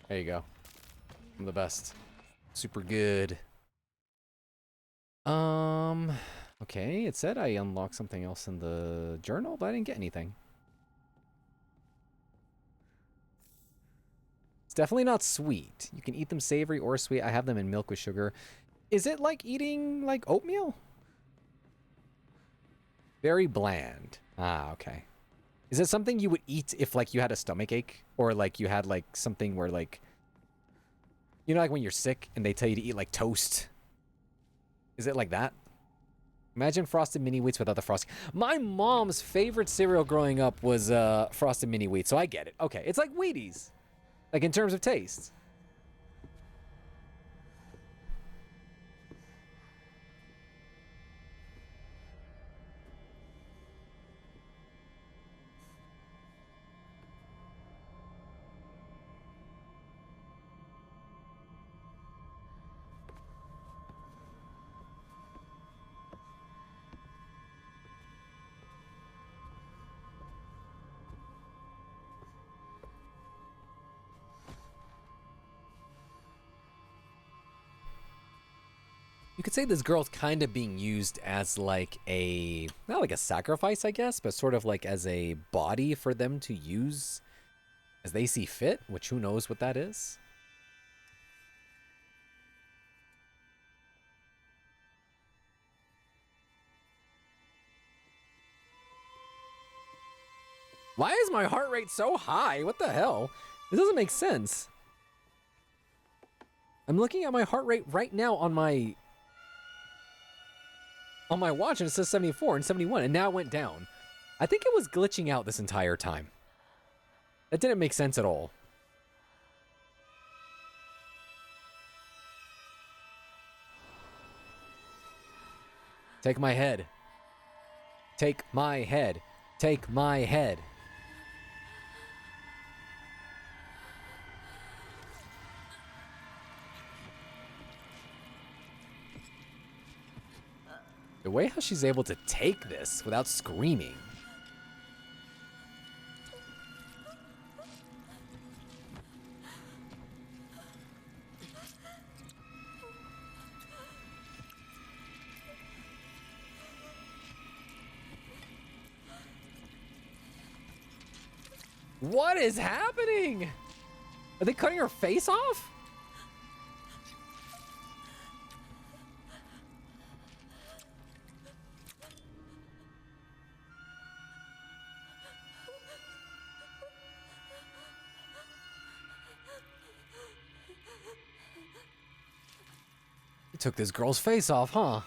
There you go. I'm the best. Super good. Okay, it said I unlocked something else in the journal, but I didn't get anything. It's definitely not sweet. You can eat them savory or sweet. I have them in milk with sugar. Is it like eating like oatmeal? Very bland. Ah, okay. Is it something you would eat if like you had a stomach ache or like you had like something where like, you know, like when you're sick and they tell you to eat like toast? Is it like that? Imagine Frosted Mini Wheats without the frosting. My mom's favorite cereal growing up was Frosted Mini Wheats, so I get it. Okay, it's like Wheaties, like in terms of taste. You could say this girl's kind of being used as like a, not like a sacrifice, I guess, but sort of like as a body for them to use as they see fit, which who knows what that is. Why is my heart rate so high? What the hell? This doesn't make sense. I'm looking at my heart rate right now on my watch and it says 74 and 71 and now it went down. I think it was glitching out this entire time. That didn't make sense at all. Take my head. Take my head. Take my head. The way how she's able to take this without screaming. What is happening? Are they cutting her face off? They took this girl's face off, huh?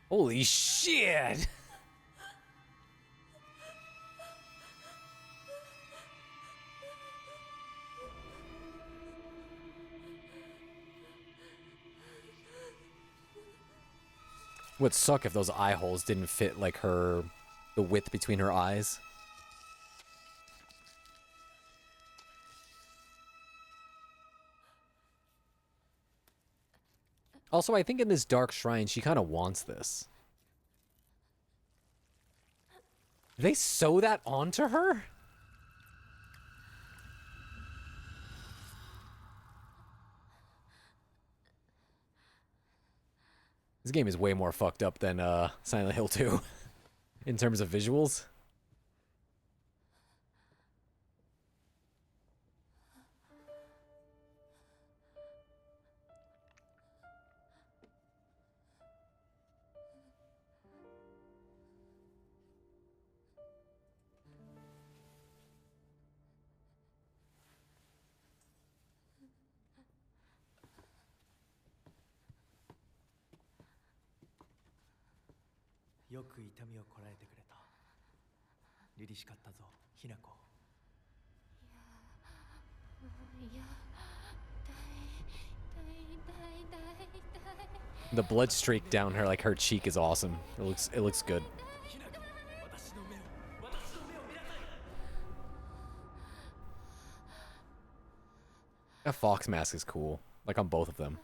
Holy shit! Would suck if those eye holes didn't fit like her, the width between her eyes. Also, I think in this dark shrine, she kind of wants this. Did they sew that onto her? This game is way more fucked up than Silent Hill 2 in terms of visuals.よく痛みをこらえてくれた。凛々しかったぞ、ひな子。いや、痛い痛い痛い痛い痛い。The blood streak down her like her cheek is awesome. It looks good. That fox mask is cool. Like on both of them.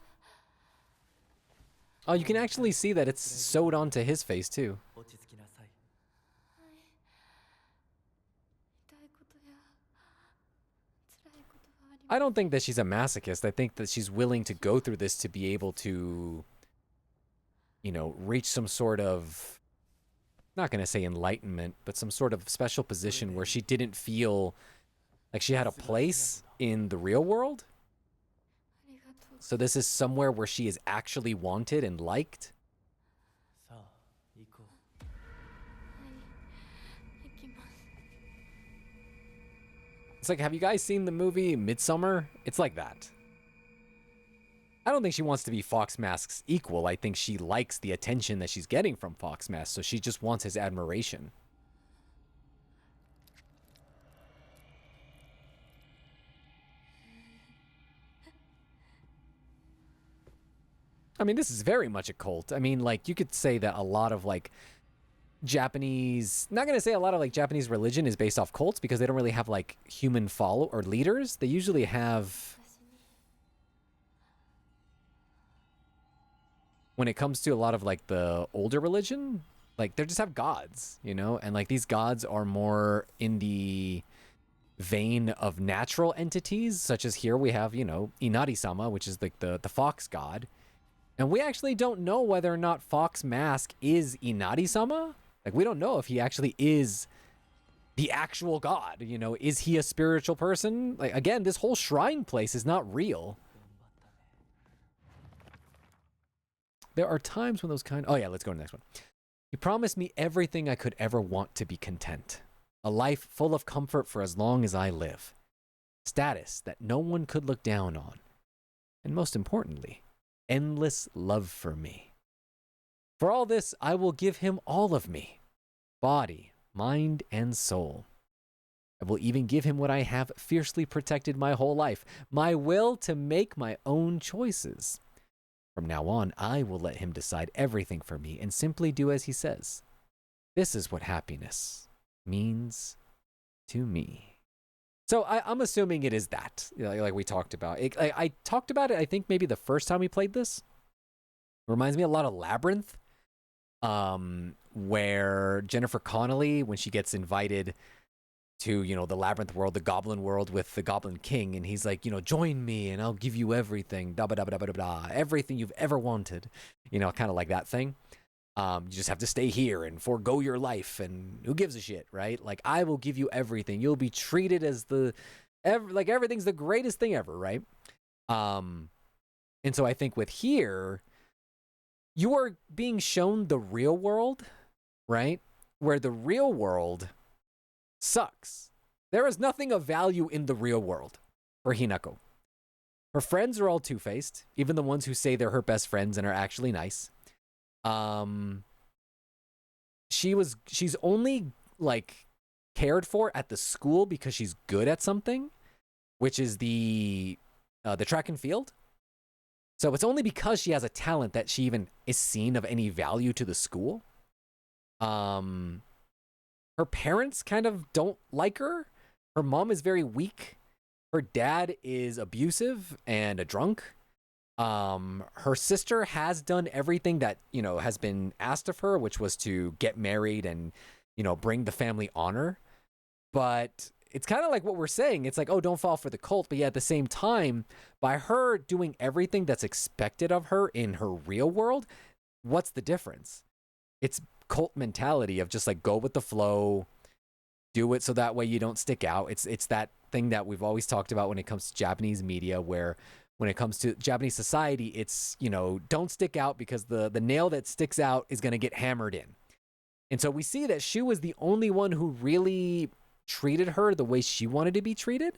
Oh, you can actually see that it's sewed onto his face too. 落ち着きなさい。痛いことや辛いことはあり I don't think that she's a masochist. I think that she's willing to go through this to be able to, you know, reach some sort of, not going to say enlightenment, but some sort of special position where she didn't feel like she had a place in the real world. ありがとう。 So this is somewhere where she is actually wanted and liked. さあ行こう。はい行きます。 It's like, have you guys seen the movie Midsummer? It's like that. I don't think she wants to be Fox Mask's equal. I think she likes the attention that she's getting from Fox Mask, so she just wants his admiration. I mean, this is very much a cult. I mean, like, you could say that a lot of, like, Japanese, not going to say a lot of, like, Japanese religion is based off cults because they don't really have, like, human follow or leaders. They usually have, 私に when it comes to a lot of, like, the older religion, like, they just have gods, you know? And, like, these gods are more in the vein of natural entities, such as here we have, you know, Inari-sama, which is, like, the fox god. And we actually don't know whether or not Fox Mask is Inari-sama. Like, we don't know if he actually is the actual god, you know? Is he a spiritual person? Like, again, this whole shrine place is not real. There are times when those kind... Oh, yeah, let's go to the next one. He promised me everything I could ever want to be content. A life full of comfort for as long as I live. Status that no one could look down on. And most importantly, endless love for me. For all this, I will give him all of me. Body, mind, and soul. I will even give him what I have fiercely protected my whole life. My will to make my own choices. From now on, I will let him decide everything for me and simply do as he says. This is what happiness means to me. So I'm assuming it is that, you know, like we talked about. I talked about it, I think, maybe the first time we played this. Reminds me a lot of Labyrinth, where Jennifer Connelly, when she gets invited to, you know, the Labyrinth world, the Goblin world with the Goblin King, and he's like, you know, join me and I'll give you everything, da ba da ba da ba da ba, everything you've ever wanted, you know, kind of like that thing. You just have to stay here and forego your life, and who gives a shit, right? Like, I will give you everything. You'll be treated as like everything's the greatest thing ever, right? And so I think with here, you are being shown the real world, right? Where the real world sucks. There is nothing of value in the real world for Hinako. Her friends are all two-faced, even the ones who say they're her best friends and are actually nice. She's only like cared for at the school because she's good at something, which is the track and field. So it's only because she has a talent that she even is seen of any value to the school. Her parents kind of don't like her. Her mom is very weak. Her dad is abusive and a drunk. Her sister has done everything that, you know, has been asked of her, which was to get married and, you know, bring the family honor. But it's kind of like what we're saying. It's like, oh, don't fall for the cult. But yet at the same time, by her doing everything that's expected of her in her real world, what's the difference? It's cult mentality of just like go with the flow, do it so that way you don't stick out. It's that thing that we've always talked about when it comes to Japanese media, where when it comes to Japanese society, it's, you know, don't stick out because the nail that sticks out is going to get hammered in. And so we see that Shu was the only one who really treated her the way she wanted to be treated,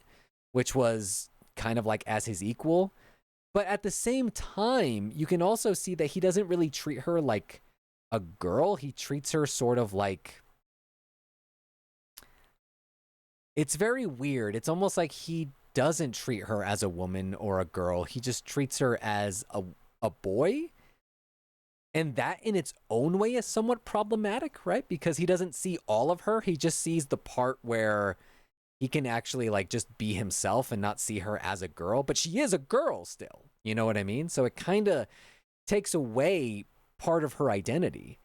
which was kind of like as his equal. But at the same time, you can also see that he doesn't really treat her like a girl. He treats her sort of like... It's very weird. It's almost like he doesn't treat her as a woman or a girl. He just treats her as a boy. And that in its own way is somewhat problematic, right? Because he doesn't see all of her. He just sees the part where he can actually like just be himself and not see her as a girl, but she is a girl still. You know what I mean? So it kind of takes away part of her identity.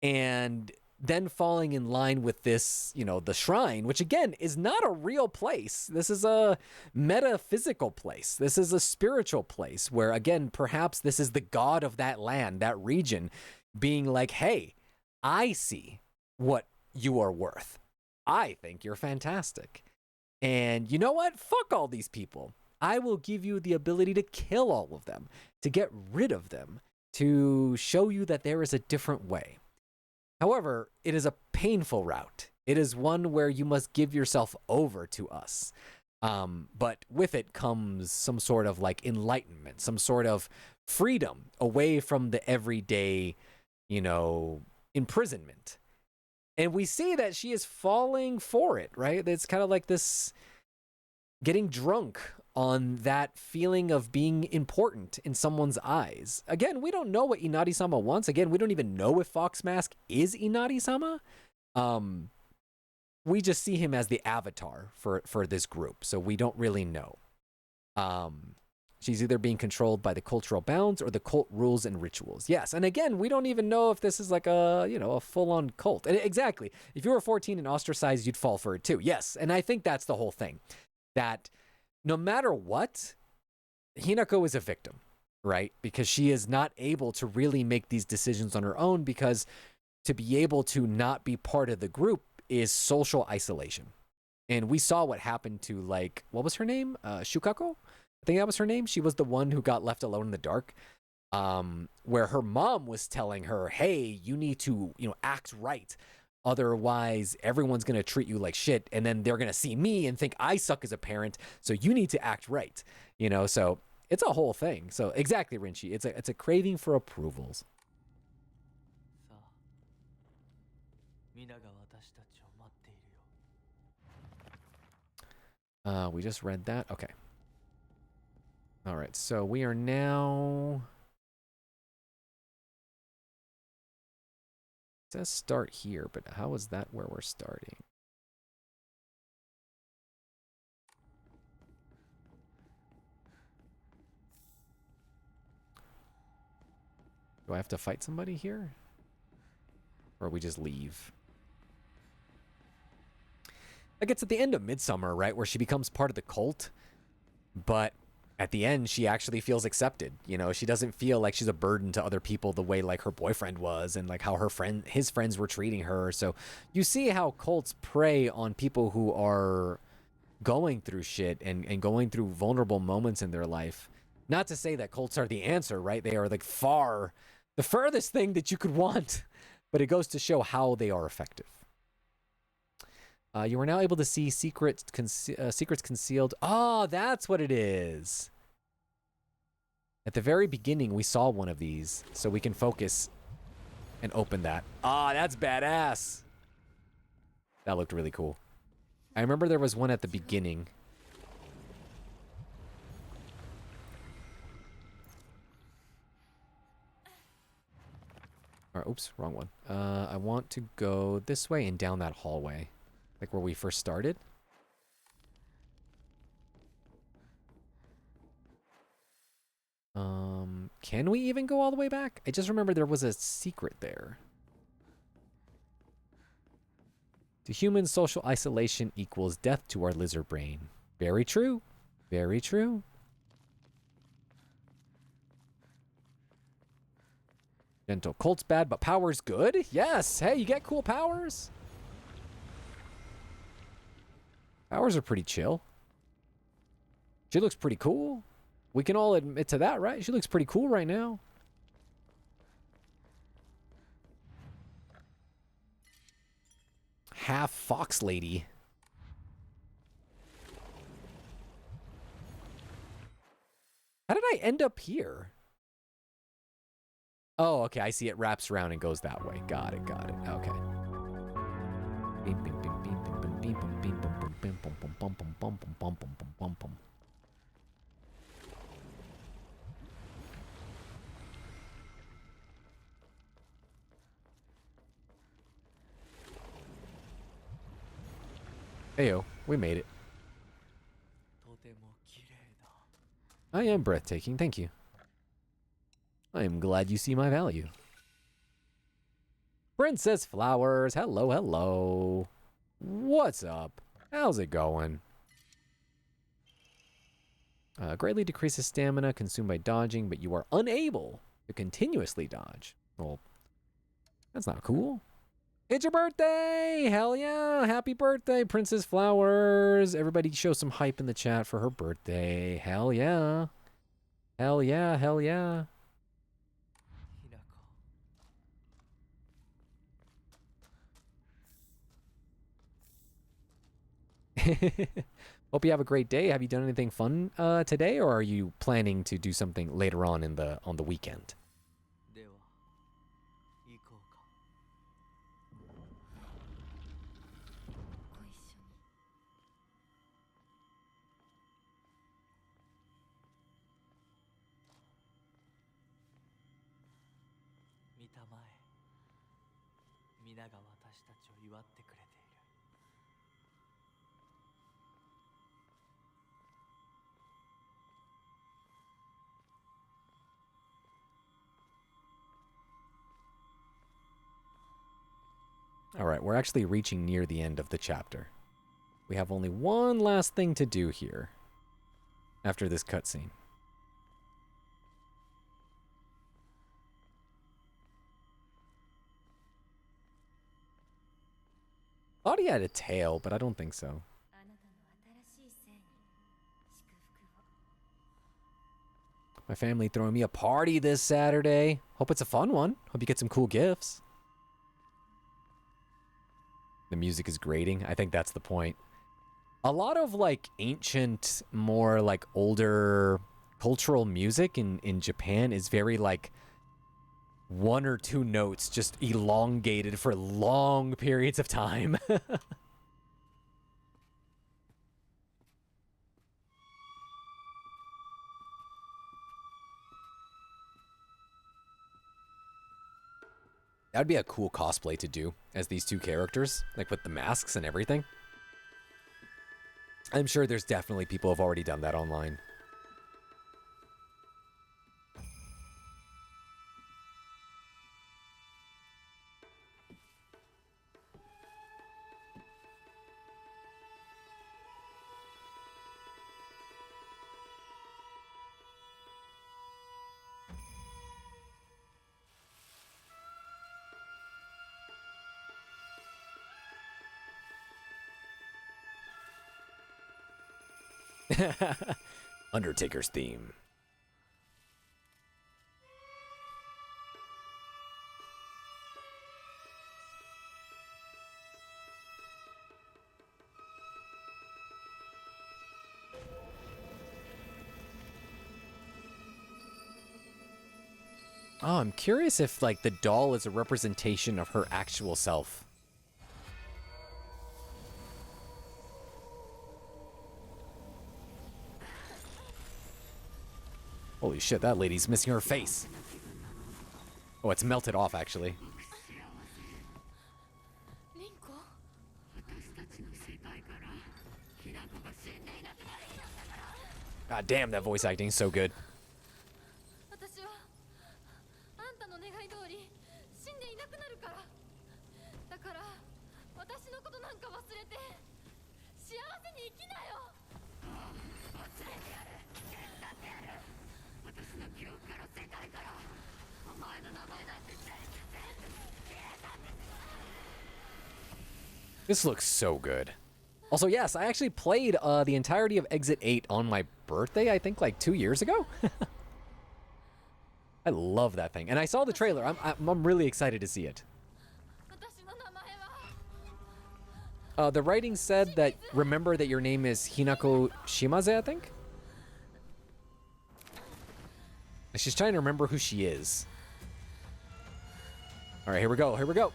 And then falling in line with this, you know, the shrine, which again is not a real place. This is a metaphysical place. This is a spiritual place where, again, perhaps this is the god of that land, that region, being like, hey, I see what you are worth. I think you're fantastic. And you know what? Fuck all these people. I will give you the ability to kill all of them, to get rid of them, to show you that there is a different way. However, it is a painful route. It is one where you must give yourself over to us. But with it comes some sort of like enlightenment, some sort of freedom away from the everyday, you know, imprisonment. And we see that she is falling for it, right? It's kind of like this getting drunk on that feeling of being important in someone's eyes. Again, we don't know what Inari-sama wants. Again, we don't even know if Fox Mask is Inari-sama. We just see him as the avatar for this group, so we don't really know. She's either being controlled by the cultural bounds or the cult rules and rituals. Yes, and again, we don't even know if this is like a, you know, a full-on cult. And exactly. If you were 14 and ostracized, you'd fall for it too. Yes, and I think that's the whole thing. That no matter what, Hinako is a victim, right? Because she is not able to really make these decisions on her own, because to be able to not be part of the group is social isolation. And we saw what happened to, like, what was her name? Shukako? I think that was her name. She was the one who got left alone in the dark, where her mom was telling her, hey, you need to, you know, act right. Otherwise, everyone's going to treat you like shit, and then they're going to see me and think I suck as a parent, so you need to act right. You know, so it's a whole thing. So exactly, Rinchi. It's a craving for approvals. さあ皆が私たちを待っているよ We just read that. Okay. All right, so we are now... It says start here, but how is that where we're starting? Do I have to fight somebody here? Or we just leave? Like, it's at the end of Midsummer, right? Where she becomes part of the cult. But at the end, she actually feels accepted. You know, she doesn't feel like she's a burden to other people the way like her boyfriend was, and like how his friends were treating her. So you see how cults prey on people who are going through shit and going through vulnerable moments in their life. Not to say that cults are the answer, right? They are like the furthest thing that you could want, but it goes to show how they are effective. You are now able to see secrets concealed. Oh, that's what it is. At the very beginning, we saw one of these, so we can focus and open that. Ah, that's badass. That looked really cool. I remember there was one at the beginning. Or, oops, wrong one. I want to go this way and down that hallway. Like where we first started. Can we even go all the way back? I just remember there was a secret there. To humans, social isolation equals death to our lizard brain. Very true. Very true. Gentle cult's bad, but power's good? Yes. Hey, you get cool powers? Powers are pretty chill. She looks pretty cool. We can all admit to that, right? She looks pretty cool right now. Half fox lady. How did I end up here? Oh, okay. I see it wraps around and goes that way. Got it. Got it. Okay. Heyo, we made it. とても綺麗だ。 I am breathtaking, thank you. I am glad you see my value. Princess Flowers, hello, hello. What's up? How's it going? Greatly decreases stamina consumed by dodging, but you are unable to continuously dodge. Well, that's not cool. It's your birthday! Hell yeah! Happy birthday, Princess Flowers! Everybody show some hype in the chat for her birthday. Hell yeah. Hell yeah, hell yeah. ひなこ。 Hope you have a great day. Have you done anything fun today, or are you planning to do something later on on the weekend? では行こうか。ご一緒に。見たまえ。皆が私たちを祝ってくれている。 All right, we're actually reaching near the end of the chapter. We have only one last thing to do here after this cutscene. Thought he had a tail, but I don't think so. あなたの新しい生に祝福を。 My family throwing me a party this Saturday. Hope it's a fun one. Hope you get some cool gifts. The music is grating. I think that's the point. A lot of like ancient, more like older cultural music in Japan is very like one or two notes just elongated for long periods of time. That'd be a cool cosplay to do as these two characters, like with the masks and everything. I'm sure there's definitely people who've already done that online. Undertaker's theme. Oh, I'm curious if like the doll is a representation of her actual self. Holy shit, that lady's missing her face. Oh, it's melted off, actually. リンコ。 God damn, that voice acting is so good. 私はあんたの願い通り死んでいなくなるから。だから私のことなんか忘れて幸せに生きなよ。 This looks so good. Also, yes, I actually played the entirety of Exit 8 on my birthday, I think like 2 years ago. I love that thing. And I saw the trailer. I'm really excited to see it. 私の名前は。 The writing said that remember that your name is Hinako Shimaze, I think? She's trying to remember who she is. All right, here we go. Here we go.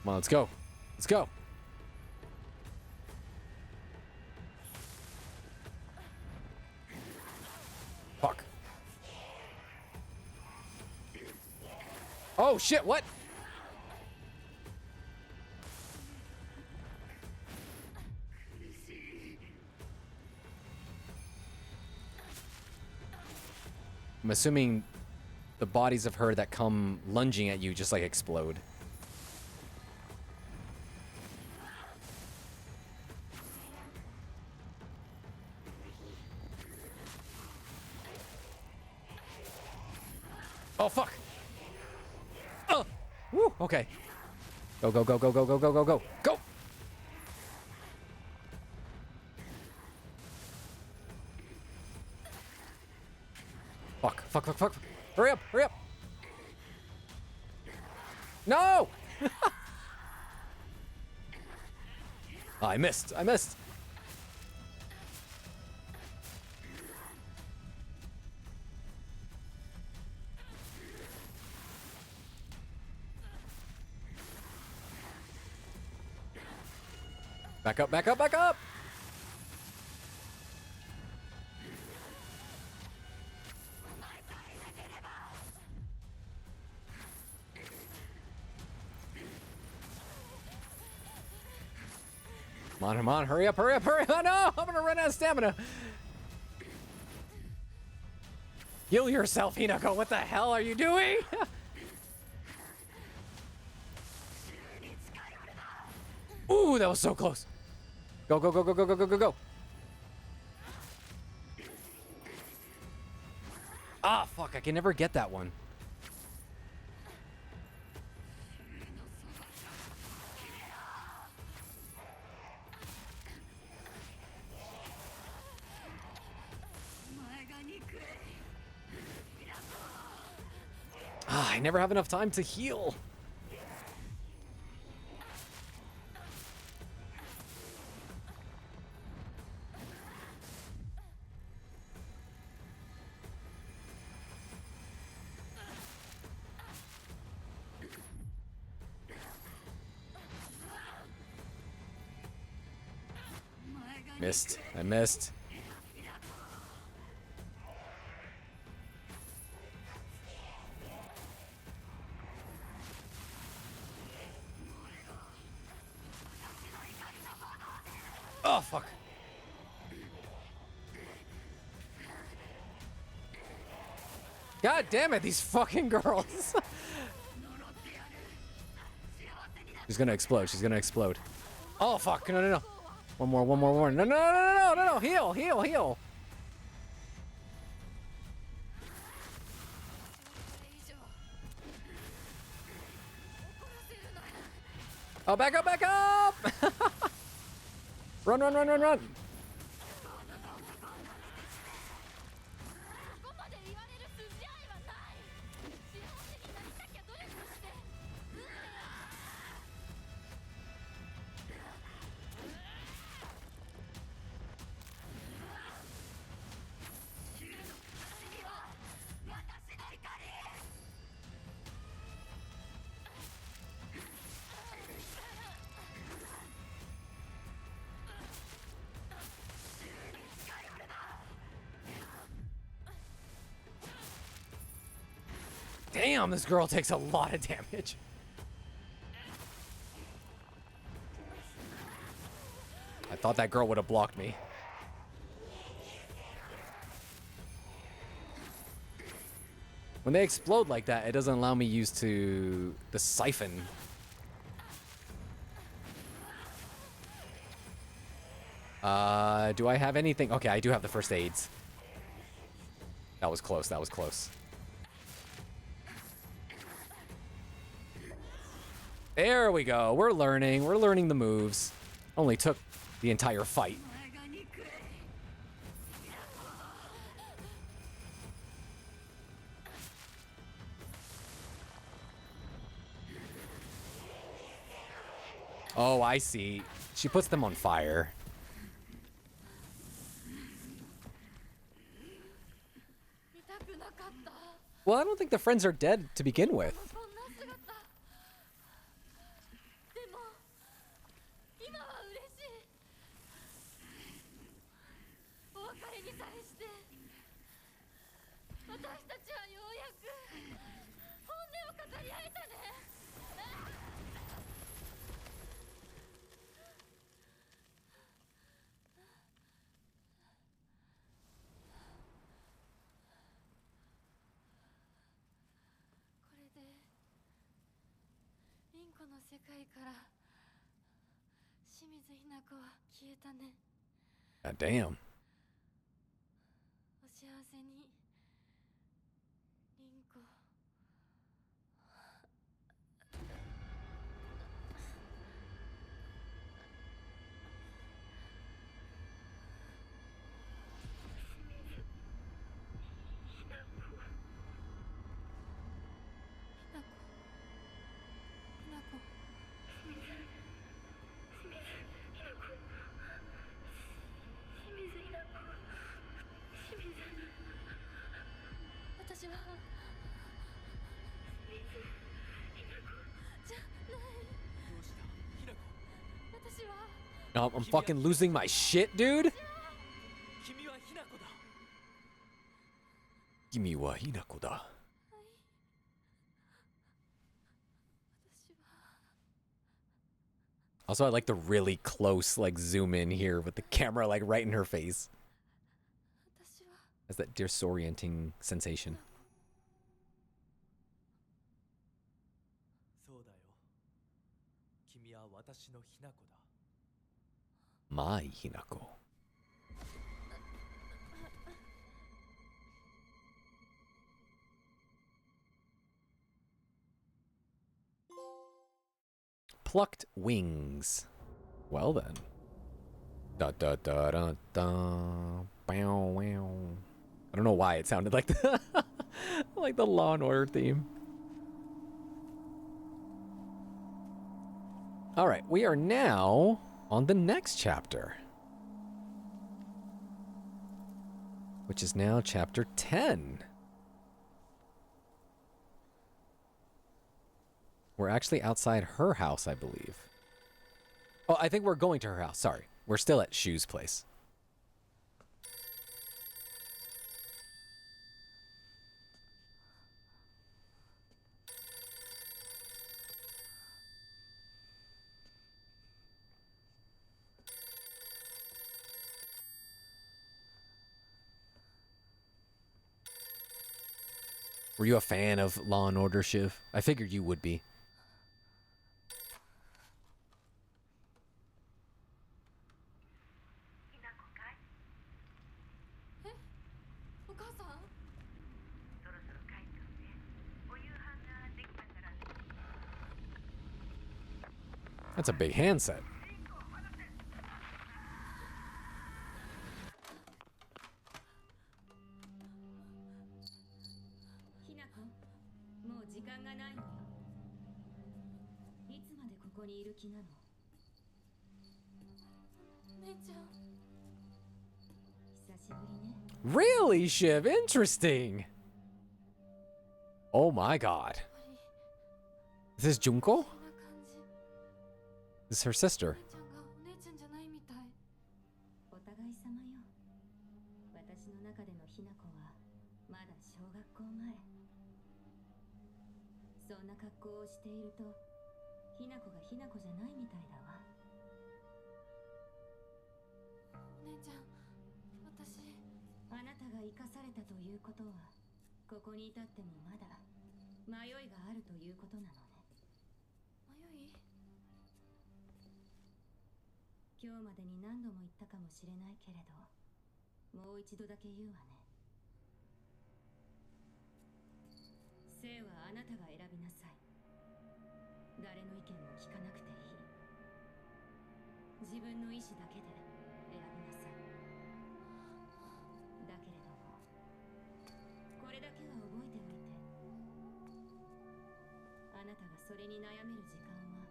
Come on, let's go. Let's go. Fuck. Oh shit, what? I'm assuming the bodies of her that come lunging at you just like explode. Oh fuck! Oh! Woo! Okay. Go, go, go, go, go, go, go, go, go! Go! Fuck, fuck, fuck, fuck. Hurry up, hurry up! No! Oh, I missed, I missed. Back up, back up, back up! Come on, hurry up, hurry up, hurry up! Oh, no, I'm gonna run out of stamina. Heal yourself, Hinako. What the hell are you doing? Ooh, that was so close. Go, go, go, go, go, go, go, go, go. Ah, fuck, I can never get that one. Ah, I never have enough time to heal. Missed. I missed. Oh, fuck. God damn it, these fucking girls. She's gonna explode. She's gonna explode. Oh, fuck. No, no, no. One more, one more, one more. No, no, no, no, no, no, no. Heal, heal, heal. Oh, back up, back up! Run, run, run, run, run! Damn, this girl takes a lot of damage. I thought that girl would have blocked me. When they explode like that, it doesn't allow me use to the siphon. Do I have anything? Okay, I do have the first aids. That was close, that was close. There we go. We're learning the moves. Only took the entire fight. Oh, I see. She puts them on fire. Well, I don't think the friends are dead to begin with. この世界から清水ひな子は消えたね。 God damn. お幸せに凛子。私はじゃない。どうしたひなこ。私は Oh, I'm fucking losing my shit, dude. 君はひなこだ。君はひなこだ。私は Also, I like the really close, like, zoom in here with the camera, like, right in her face. 私は Has that disorienting sensation. そうだよ。君は私のひなこだ。 My Hinako. Plucked wings. Well then. Da da da da da. Bow wow. I don't know why it sounded like the like the Law and Order theme. All right, we are now on the next chapter, which is now chapter 10. We're actually outside her house, I believe. Oh, I think we're going to her house. Sorry. We're still at Shu's place. Were you a fan of Law and Order, Shiv? I figured you would be. お母さん。 That's a big handset. ひなこ、もう時間がないのよ。いつまでここにいる気なの？姉ちゃん。久しぶりね。 Really, Shiv? Interesting. Oh my god. Is this Junko? 不思議な感じ。 This is her sister. 姉ちゃんがお姉ちゃんじゃないみたい。お互い様よ。私の中でのひなこはまだ小学校前。そんな格好をしていると、ひなこがひなこじゃないみたいだわ。お姉ちゃん、私。あなたが生かされたということは、ここに至ってもまだ迷いがあるということなのね。迷い。今日までに何度も言ったかもしれないけれど、もう一度だけ言うわね。生はあなたが選びなさい。誰の意見も聞かなくていい。自分の意志だけで選びなさい。だけれども、これだけは覚えておいて。あなたがそれに悩める時間は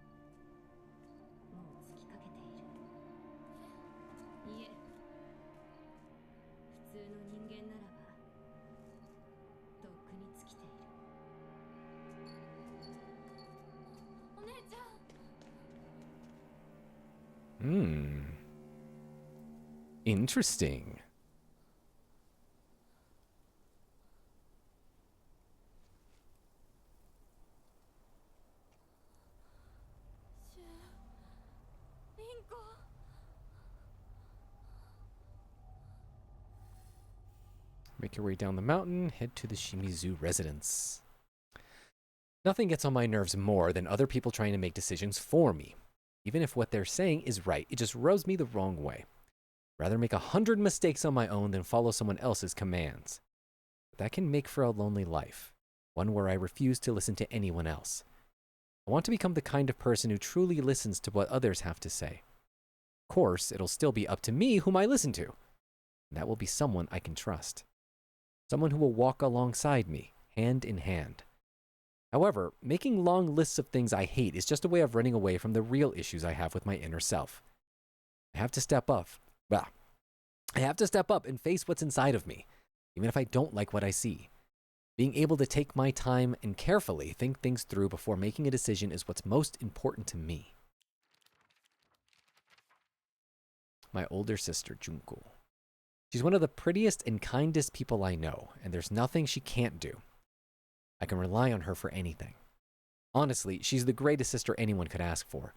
もう尽きかけている。いえ、普通の人間ならばとっくに尽きている。お姉ちゃん。 Interesting. シュウ。凛子。 Make your way down the mountain, head to the Shimizu residence. Nothing gets on my nerves more than other people trying to make decisions for me. Even if what they're saying is right, it just rubs me the wrong way. I'd rather make 100 mistakes on my own than follow someone else's commands. But that can make for a lonely life, one where I refuse to listen to anyone else. I want to become the kind of person who truly listens to what others have to say. Of course, it'll still be up to me whom I listen to. And that will be someone I can trust. Someone who will walk alongside me, hand in hand. However, making long lists of things I hate is just a way of running away from the real issues I have with my inner self. I have to step up. I have to step up and face what's inside of me, even if I don't like what I see. Being able to take my time and carefully think things through before making a decision is what's most important to me. My older sister, Junko. She's one of the prettiest and kindest people I know, and there's nothing she can't do. I can rely on her for anything. Honestly, she's the greatest sister anyone could ask for.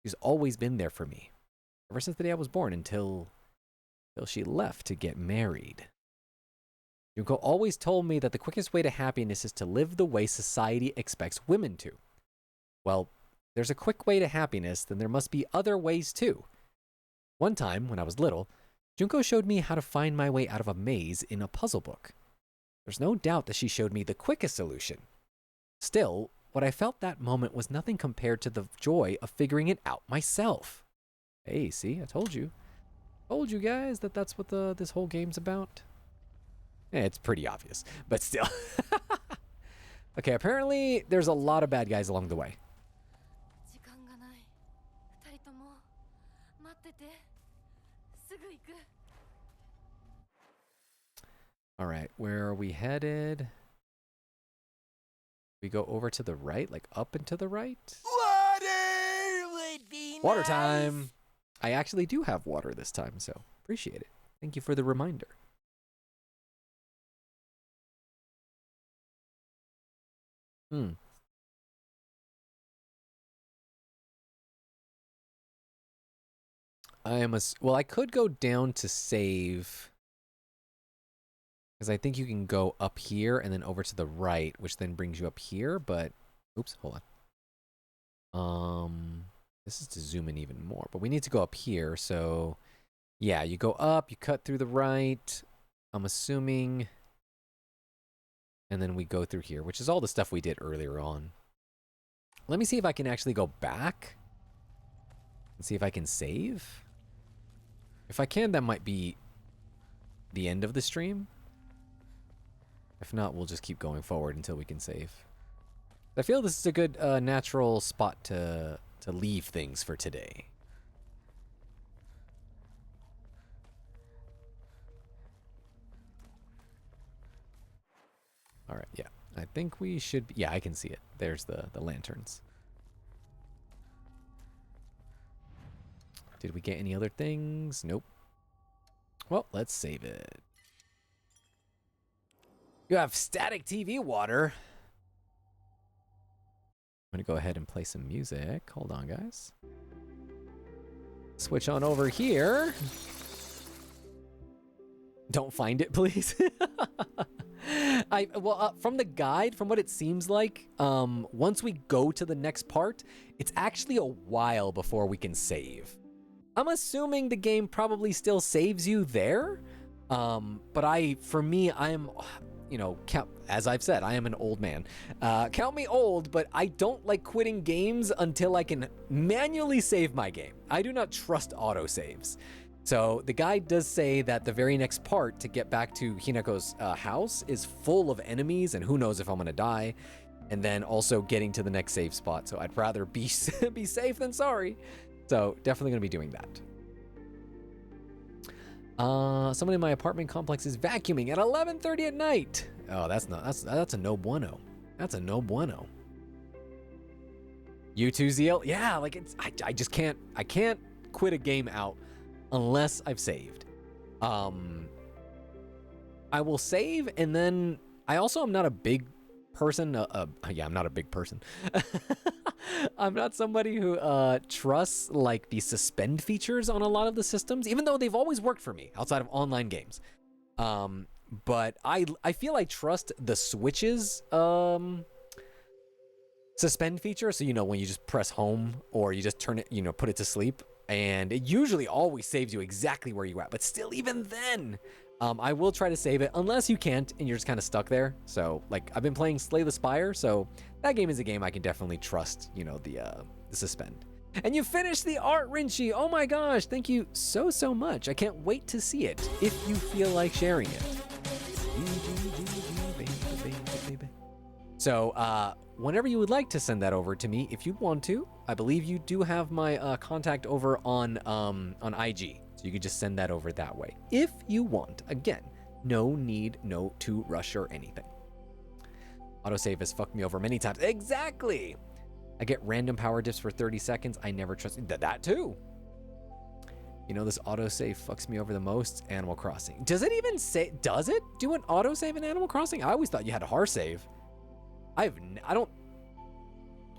She's always been there for me, ever since the day I was born until she left to get married. Junko always told me that the quickest way to happiness is to live the way society expects women to. Well, there's a quick way to happiness, then there must be other ways too. One time, when I was little, Junko showed me how to find my way out of a maze in a puzzle book. There's no doubt that she showed me the quickest solution. Still, what I felt that moment was nothing compared to the joy of figuring it out myself. Hey, see, I told you. Told you guys that that's what this whole game's about. It's pretty obvious, but still. Okay, apparently there's a lot of bad guys along the way. All right, where are we headed? We go over to the right, like up and to the right? Water would be Water nice. time! I actually do have water this time, so appreciate it. Thank you for the reminder. Well, I could go down to save, because I think you can go up here and then over to the right, which then brings you up here, but oops, hold on. This is to zoom in even more, but we need to go up here. So yeah, you go up, you cut through the right, I'm assuming, and then we go through here, which is all the stuff we did earlier on. Let me see if I can actually go back and see if I can save. If I can, that might be the end of the stream. If not, we'll just keep going forward until we can save. I feel this is a good natural spot to leave things for today. All right, yeah. I think we should be, yeah, I can see it. There's the lanterns. Did we get any other things? Nope. Well, let's save it. You have static TV water. I'm going to go ahead and play some music. Hold on, guys. Switch on over here. Don't find it, please. From the guide, from what it seems like, once we go to the next part, it's actually a while before we can save. I'm assuming the game probably still saves you there, but for me, I'm, as I've said, I am an old man. Count me old, but I don't like quitting games until I can manually save my game. I do not trust autosaves. So the guide does say that the very next part to get back to Hinako's house is full of enemies, and who knows if I'm gonna die. And then also getting to the next save spot. So I'd rather be safe than sorry. So definitely gonna be doing that. Someone in my apartment complex is vacuuming at 11:30 at night. Oh, that's a no bueno. That's a no bueno. You too, ZL? Yeah, like I just can't quit a game out unless I've saved. I will save, and then I also am not a big person. I'm not a big person. I'm not somebody who trusts like the suspend features on a lot of the systems, even though they've always worked for me outside of online games. But I feel I trust the Switch's suspend feature. So, when you just press home or you just turn it, put it to sleep, and it usually always saves you exactly where you're at. But still, even then, I will try to save it unless you can't and you're just kind of stuck there. So, like, I've been playing Slay the Spire, so that game is a game I can definitely trust, the suspend. And you finished the art, Rinchi. Oh my gosh, thank you so much. I can't wait to see it if you feel like sharing it. So, whenever you would like to send that over to me, if you want to, I believe you do have my contact over on IG. So you can just send that over that way if you want. Again, no need to rush or anything. Autosave has fucked me over many times. Exactly. I get random power dips for 30 seconds. I never trust that too. This autosave fucks me over the most. Animal Crossing. Does it even say? Does it do an autosave in Animal Crossing? I always thought you had a hard save. I don't.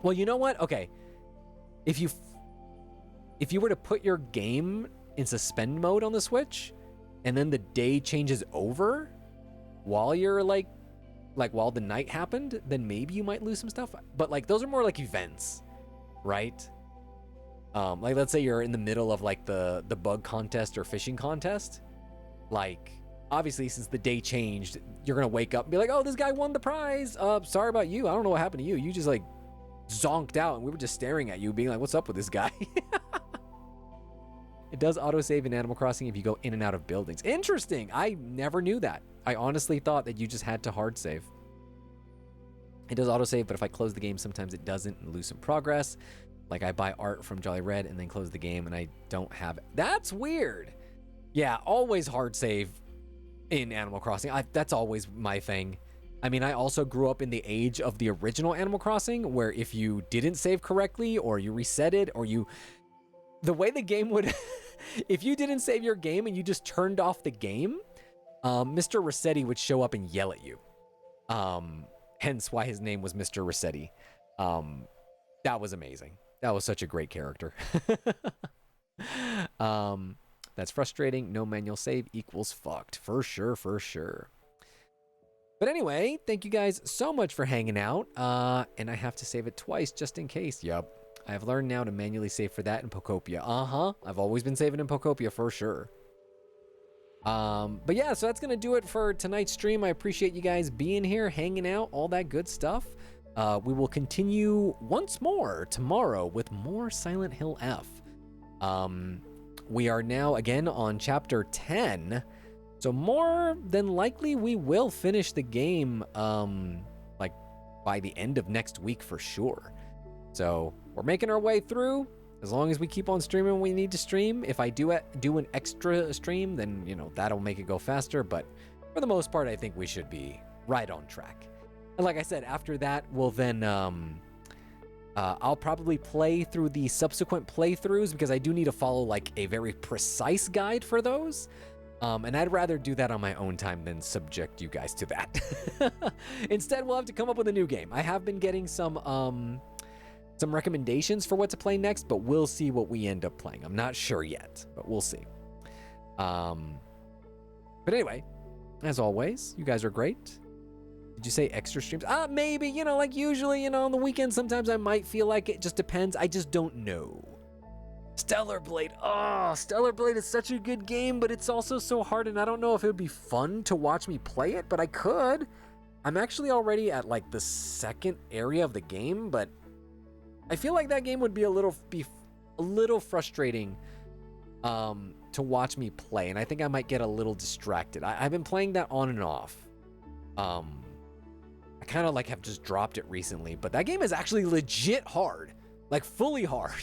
Well, you know what? Okay. If you were to put your game in suspend mode on the Switch, and then the day changes over while you're while the night happened, then maybe you might lose some stuff. But those are more like events, right? Let's say you're in the middle of the bug contest or fishing contest. Obviously, since the day changed, you're gonna wake up and be like, "Oh, this guy won the prize. Sorry about you. I don't know what happened to you. You just zonked out, and we were just staring at you, being like, what's up with this guy?" It does autosave in Animal Crossing if you go in and out of buildings. Interesting. I never knew that. I honestly thought that you just had to hard save. It does autosave, but if I close the game, sometimes it doesn't and lose some progress. I buy art from Jolly Red and then close the game and I don't have it. That's weird. Yeah, always hard save in Animal Crossing. That's always my thing. I mean, I also grew up in the age of the original Animal Crossing, where if you didn't save correctly or you reset it or the way the game would, if you didn't save your game and you just turned off the game, Mr. Rossetti would show up and yell at you. Hence why his name was Mr. Rossetti. That was amazing. That was such a great character. That's frustrating. No manual save equals fucked. For sure. But anyway, thank you guys so much for hanging out. And I have to save it twice just in case. Yup. I have learned now to manually save for that in Pokopia. I've always been saving in Pokopia for sure. But yeah, so that's going to do it for tonight's stream. I appreciate you guys being here, hanging out, all that good stuff. We will continue once more tomorrow with more Silent Hill F. We are now again on chapter 10. So more than likely we will finish the game by the end of next week for sure. So we're making our way through. As long as we keep on streaming when we need to stream. If I do an extra stream, then that'll make it go faster. But for the most part, I think we should be right on track. And like I said, after that, we'll then I'll probably play through the subsequent playthroughs because I do need to follow a very precise guide for those. And I'd rather do that on my own time than subject you guys to that. Instead, we'll have to come up with a new game. I have been getting some recommendations for what to play next, but we'll see what we end up playing. I'm not sure yet, but we'll see. But anyway, as always, you guys are great. Did you say extra streams? Maybe, usually, on the weekend, sometimes I might feel like it. Just depends. I just don't know. Stellar Blade. Oh, Stellar Blade is such a good game, but it's also so hard, and I don't know if it would be fun to watch me play it, but I could. I'm actually already at the second area of the game, but I feel like that game would be a little frustrating to watch me play, and I think I might get a little distracted. I've been playing that on and off. I kind of have just dropped it recently, but that game is actually legit hard, fully hard.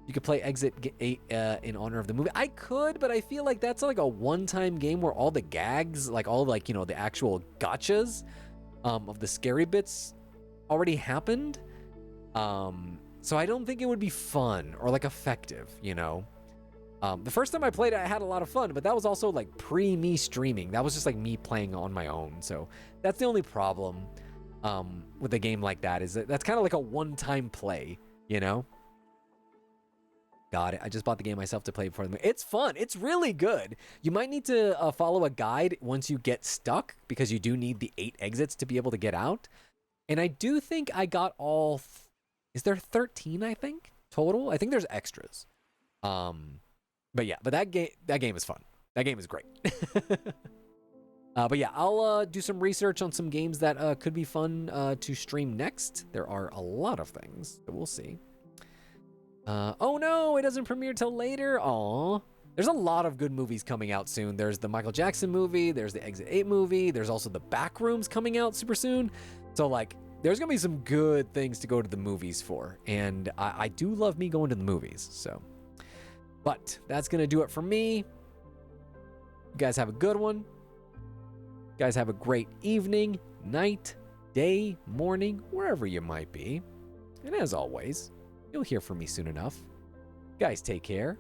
You could play Exit 8 in honor of the movie. I could, but I feel like that's a one-time game where all the gags, all the actual gotchas of the scary bits already happened. So I don't think it would be fun or effective, The first time I played it, I had a lot of fun, but that was also pre me streaming. That was just me playing on my own. So that's the only problem with a game like that, is that's kind of a one-time play, Got it. I just bought the game myself to play before the movie. It's fun. It's really good. You might need to follow a guide once you get stuck, because you do need the 8 exits to be able to get out. And I do think I got all. Is there 13? I think total. I think there's extras. But yeah, but that game is fun. That game is great. But yeah, I'll do some research on some games that could be fun to stream next. There are a lot of things, so we'll see. Oh no, it doesn't premiere till later. Aw. There's a lot of good movies coming out soon. There's the Michael Jackson movie. There's the Exit 8 movie. There's also the Backrooms coming out super soon. So like, there's gonna be some good things to go to the movies for. And I do love me going to the movies, so. But that's gonna do it for me. You guys have a good one. You guys have a great evening, night, day, morning, wherever you might be. And as always, you'll hear from me soon enough. Guys, take care.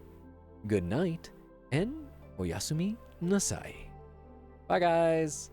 Good night, and oyasumi nasai. Bye, guys.